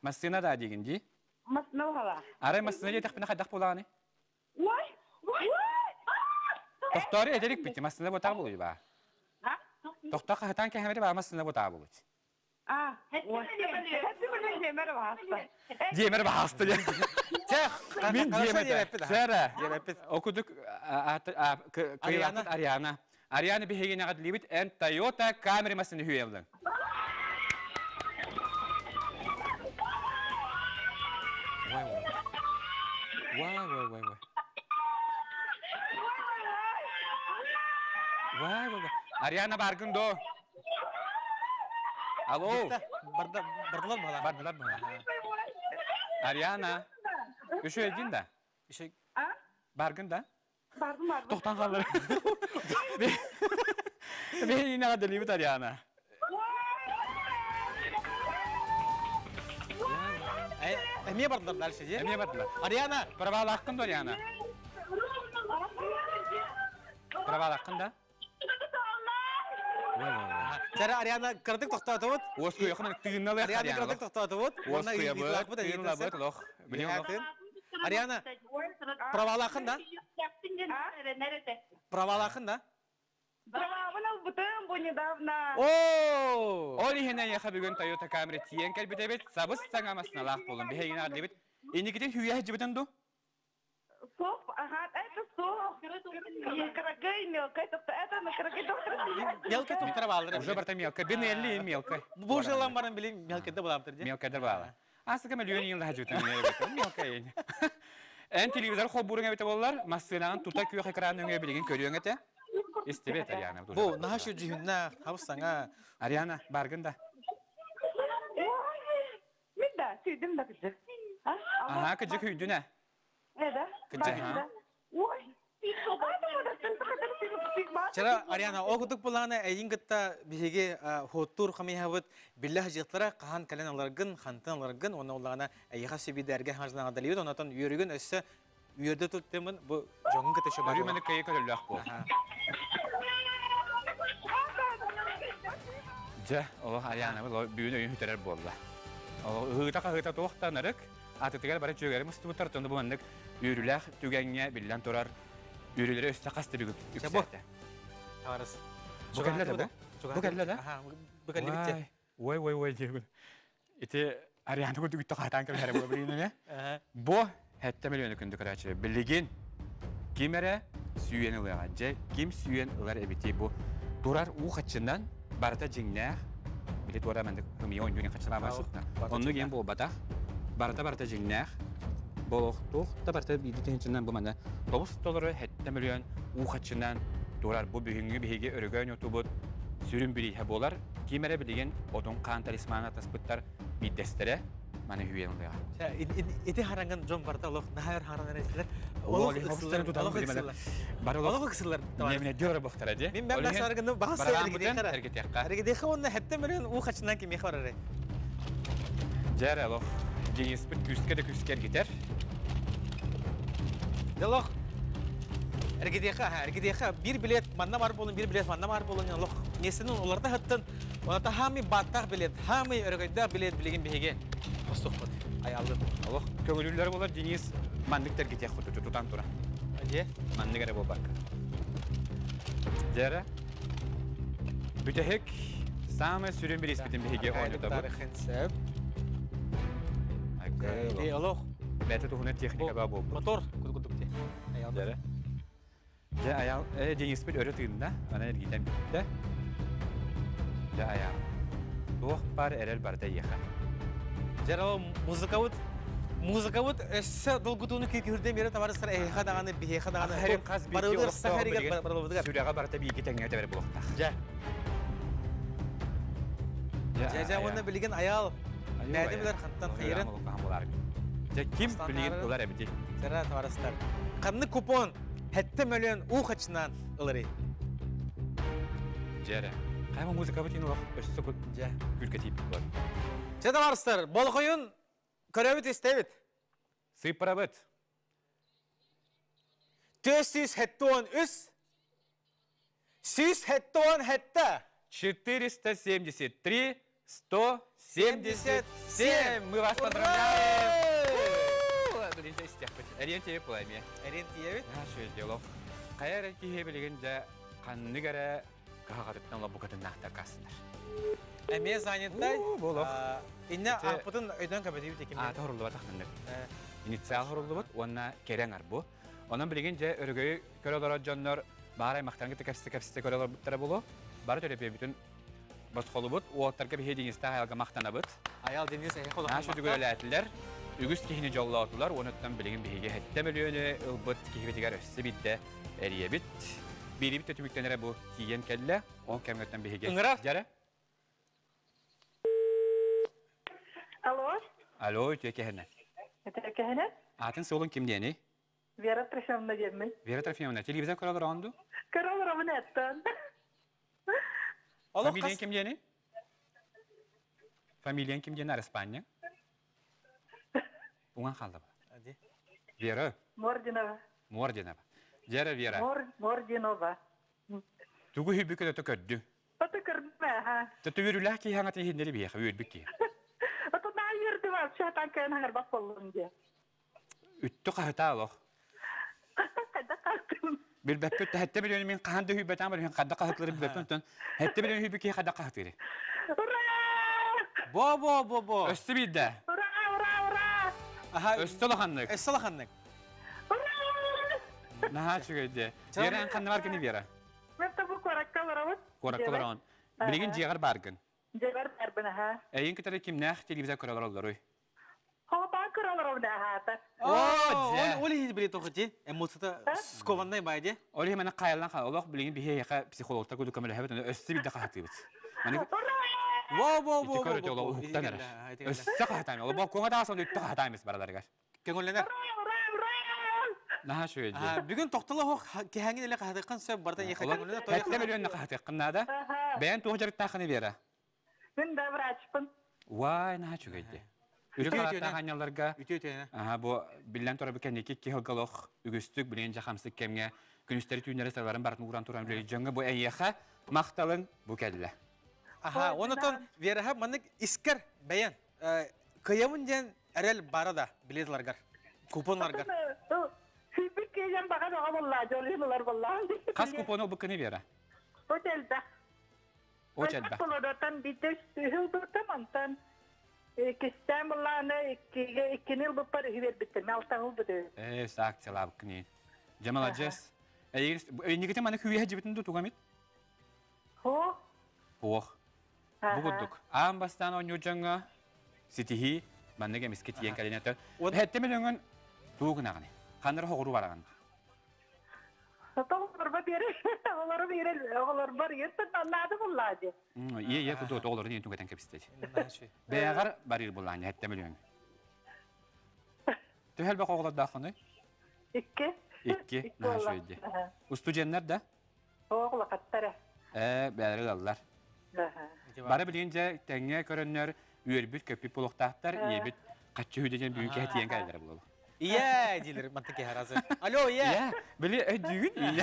Масына да дегенді? Масына оғала. Арай масына де тәқпіні қайдақ болағаны? Ой! Тоқтары әдерік бітті, масына бұтақ болуы ба? Тоқтақ қағытан кәмері ба, масына бұтақ болуы? Демер бағасты. Мен демеді. Сәрі, оқыдық қиылақыт Ариана. Ариана бігеген ағад лебіт ән Toyota Camry масыны хүйелдің. Ариана баргын до. Алло. Бардылар бұла. Бардылар бұла. Ариана. Үші өйдін да? Баргын да? Бардым. Тоқтан қалыр. Мен ене ғады лебіт Ариана. Әме бардылар дальше же? Әме бардылар. Ариана. Правалы аққын да Ариана? Правалы аққын да? Жәрі Ариана кірдік тоқтаты бұд? Осы көйіқын түйінналы Ариана кірдік тоқтаты бұд? Осы көйіқын түйінлі бұд, лоқ. Ариана, правалы ақын да? Правалы ақын да? Праваны бұтын бұл недавна. Ол ехенен еқа бүгін Toyota Camry тиен кәлбіде бет, сабыз саңамасына лақ болын. Бейгін ағылы бет. Енекеден хүйе жібітін ду? Соқ, это соқ. Крагай мелкай, тоқты, это на крагай доктор. Мелкай тоқтыра балдыр. Уже барта мелкай, бен әлі мелкай. Бұл жылан барын білейм, мелкайді болабдыр де? Мелкайдыр балы. Асыға миллион елді жібітін мелкай ені. Ән телевизор қол бұрын әбеті болылар, массынағын тұта күйе қайқыранын өңе білген көріен әті. Истебет Ариана. Бұл, наға шүр жүхінна, қабыстаңа. Ариана, барғын да. Мен да, сүйдім да күші. Күджі күйдіні. Әді? Күджі. Ой, Чара Ариана, оқыдық болағына әйін күтті бігеге хоттур қамияғыт білі жиқтыра қаған кәлін аларғын, қантын аларғын, оны олағына әйіға сөбейді әрге ғажынан адалейді, онатан үйерігін өсі үйерді тұттымын, бұл жоңын күті шөбі. Арю мәні көйі көрілі ақ бұл. Жа, ол Ариана бұл бүйін өйін хүтерер болды. Ғыта тоқтанырық, атытығар бары жөгері мұсты бұттар тұнды бұл әндік үйіріләқ түгәңе білілен тұрар үйірілері өсті қасты бүгіп үксәтті. Таварыз. Бұл кәлі да? Бұл кәлі да? Бұл кәлі бітте. Ой, дегін. Эти Ариана күнді күтті қатан кірі әрі бұл білігіне. Бұл әтті миллионы күнді көрәчі. Білігін кемері сүйен ұлыға. Кем сүйен ұлар әбетей бұл. Тұрар ұқытшынан барыта жеңнәқ. Білет ора мәндік үмей ойын дүнен қатшыла башықта. Онны ген бұл батақ. Барыта жеңнәқ. Boluqtuq da barta bir tençinden bu mana. $9 hette milyon uğaçından dolar bu büyüngü bihige örgön otobot sürüm biri bolar. Kimere bilgen odun kan talismana taspıtlar bir destere mana hüyenliğe. Iti harangan John Barta Allah nahar harangan ettiler. Oğlu hapistene tutalım bilmem. Bana kısırlar. Yemin ediyorum baktır hadi. Ben başargında bahs hareket yakar. Hareket yakar onda hette milyon u kaçından kim yakar araya. Jaralo. Deniz bir küsker gider. Yallah. Hareket yakar. Bir bilet manna var bolun, bir bilet manna var bolun yallah. Nesinin onlarda hattın. Ona da hami batak bilet, hami örgüde bilet bilgin bihige. Postokot. Ayaldım. Allah köngülüler bolar deniz mandıklar gidiyor tutan tura. Aje. Mandık ara bol bak. Jara. Bütehek Same sürüm bir ispetin bihige oynadı bu. Tarihin seb. Ay, Allah. Bete tuhune teknik baba bu. Motor kuduk diye. Ayaldım. Jara. Ja ayal deniz bir öğretiyinde ana giden bitti. Ja ayal. Tuh par erel barda yaha. Jara muzikavut esse dolgutunu kükürde beri tavarı sıra ehe dağını bihe dağını. Her kaz bir barılır sahariga barılır. Sürega barda bir iki tenge de bulukta. Ja. Ja onda bilgin ayal. Nerede bilir hattan hayırın. Ja kim bilgin dolar ebedi. Jara tavarıstar. Kanlı kupon hette milyon u kaçından ılırı. Jara. Kayma muzika bitin olup össü kut. Ja. Gülke tip var. Ja tavarıstar. Bol koyun körevit istevit. Sıpırabıt. 400 hetton üs. 100 hetton hette. 473, 177. Мы вас поздравляем! Birinci istiyakbet. Eriyen teyip bulayım ya. Erin diyevit. Ha şöyle diyalog. Kayar ki bilince kanını göre kahakatıptan la bu kadın nahtar kalsınlar. Emeye zannetler. Bolog. İnne ahpıtın öden kapatıyı tekim. Ata horuldu bat akındık. İnitsal horuldu bat, ona keren ar bu. Onun bilince örgüyü köre olarak canlar bağıray maktan kapsite köre olarak buttara bulu. Barı törepiye bütün bas kolu but, o otlarga bir hediyinizde hayalga maktana but. Ayal deniz ehe kolu. Ha şu dügöle ettiler. Ügüst kihini jolla atılar, onuttan bilgin bihige hette milyonu ılbıt kihibetigar össü bitti. Eriye bit. Biri bit ötümüklenere bu kiyen kelle, on kemgötten bihige. Ingırar. Jara. Alo, Alo, ütüye kehene. ötekehine? Atın solun kim diyeni? Vera Trişan'la gelmiş. Vera tarafıyla televizyon kuralı randu. Karalarımın etten. Familyen kim diyeni? Familyen kim diyeni İspanya? Ulan kaldı bu. Hadi. Vera. Mordinova. Mordinova. Jara Vera. Mordinova. Tugu hübbükü de tököddü. Atı kırmızı ha. Tütü yürülah ki hangatı hindeli bir yaka yürübük ki. Atı daha yürüdü var. Şahtan köyün hangar bak olunca. Üttü kahıta aloq. Hadi kalktım. Bir bepet hette milyon min kahanda hübbeten var. Kadda kahıkları bir bepet. Hette milyon hübbükü kadda kahıkları. Ura! Bo. Östü bir de. Ura! Aha. Östü lahanlık. Estalahanlık. Ura! Naha çıkıydı. Yeren kanı var ki Vera. Ben tabu korakka varamız. Korak kolaran. Bilgin ciğer bargın. Cevar erbine ha. Eyin kitara kim nah televizyon kuralar olur oy. Ha ben karalarım da ha. Oli hiç bile tokucu. Emotsuta skovanday baydı. Oli hemen kayalan kal. Allah bilgin bir yaka psikologta kudu kamera hevet östü bir de kahıkları. Hani Bo. İtikar öte ola hukuktan erer. Östü kahıtayım. Ola bak kona daha sonra üttü kahıtayımız baralargar. Kengollener. Naha şöyle. Bugün toktalı hoq ki hangin ile kahdıkkan söp bardan yaka kengollener. Hette milyon ne kahıtayım da. Ben tuğacak takını vera. Ben de vraçpın. Vay naha şöyle. Ürü karatta hanyalarga. Ütüyene. Aha bu billen tora biken iki hılgaloq ügüstük bilince hamsık kemge günüsteri tüynere sarıların barın uğran turan bilen janga bu eyyaha maqtalın bu kelle. Aha, ondan vera ha manik isker beyan. Kıyamın jen erel barada biletlargar. Kuponlargar. Hübbük gelen bakın o vallahi joluylar vallahi. Kas kuponu bu kını vera. Otelde. Otelde. Koloratan bites hıldıktan antan. Kistem vallahi iki yıl bu para hüvet bitti. Malta hıldı. Sak çalab kını. Cemal Aces. Eyin gite manik hüye hecibitin tutugamit. Ho. Hoh. Bu bulduk. Am bastan oynuyor janga. Sitihi. Bende gemiskit yen kalinata. Hette milyonun Tuğun ağını. Kanları hoğuru var ağını. Oğulları biri, oğulları var yersen anladı bulladı. İyi kudu oğulları diye tüngeten kapisteci. Beğer baril bulan hette milyon. Tühel bak oğullar dağını. İki. Naha şöyle. Ustucenler de? Oğula kattara. Beğeri alırlar. Bara bilince tenge körünler üyerbüt köpük buluqtahtar, üyerbüt kaççı hüdecen büyük hetiyen kaylar bulalı. İyi dilir mantık ya hazır. Alo iyi. Ya, böyle düğün iyi.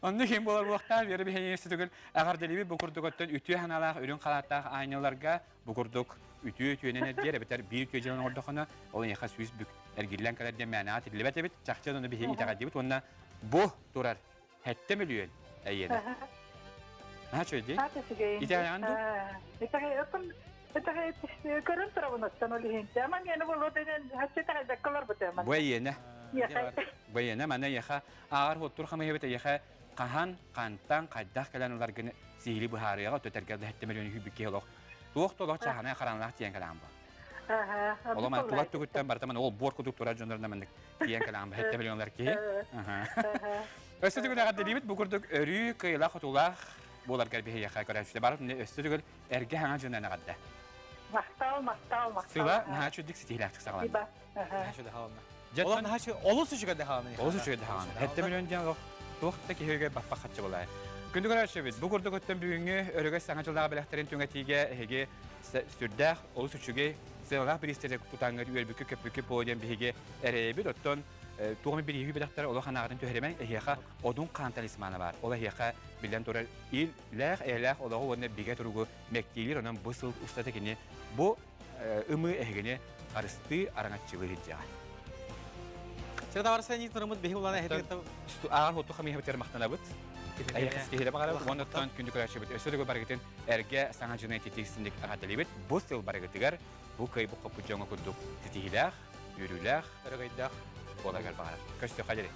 Onda kim bolar buluqtar, beri bir heyesi tügül. Ağar delibi bu kurduk ötten ütüye hanalaq, ürün qalattaq aynalarga bu kurduk ütüye diye biter bir ütüye canın orduqına, onun yaqa süyüz bük ergillen kadar diye manaat edilibet ebit, çaqçan onu bir hey itaqa debit, onunla bu durar. Hette milyon eyyene. Ha şöyle değil. İtalyan du? Körün tarafından öyle. Ama yani bu lodenin haçta dakikalar biter. Bu eyyene. Bu eyyene mana yaqa ağır hotur xama hebet yaqa qahan qantan qaddaq kalanlar gene sihili bu hariyaga tötergerde hette milyon hübükke oloq. Tuoq toloq çahana qaranlaq diyen kalam bu. Ola man tulat tuguttan bartaman ol borku doktora jonlarına mendik diyen kalam bu hette milyonlar ki. Ösüdügül ağa delibit bu kurduk örü kıyla xotulaq bolar garbi yaqa qarashda barut ne ösüdügül erge hanga jonlarına qadda. Maqtal. Sıla naha çödik stihilaq çıqsalan. Şöyle halanla. Olan ha şu olursa şu kadar halanı. Olursa şu kadar halanı. Hette milyon diyen loq. Tuoqtaki hege baffa xatçı bolay. Gündü qarashbit bu kurduk ötten büyüngü örüge sanacıldağı belahtarin tüngetige hege sürdaq olursa şuge Sığınaq bir isteyecek tutanlar üyerbükü köpükü poğaden bihige erebi dotton tuğmi bir yuhi bedaktar ola xanağın töhremen ehiyaqa odun kantal ismanı var. Ola ehiyaqa bilen torar il ola ona biga turugu mektilir onun bu sıl ustatekini bu ımı ehgini arıstı aranatçılığı hicca. Sırada varsa ni tanımız behi olana hediyet. Ağır hotu xami hebeter maqtanabıt. Ayaqız kehile bağlar ondan gündük araşıbıt. Ösödөгө bargıtın erge sanacını tetiksindik agadalibet bu sıl bargıtıgar bu köy bu kapıcağına kurduk. Titihilaq, yürülaq, Örgüydaq. Ola gel bağlar. Köştü kalori.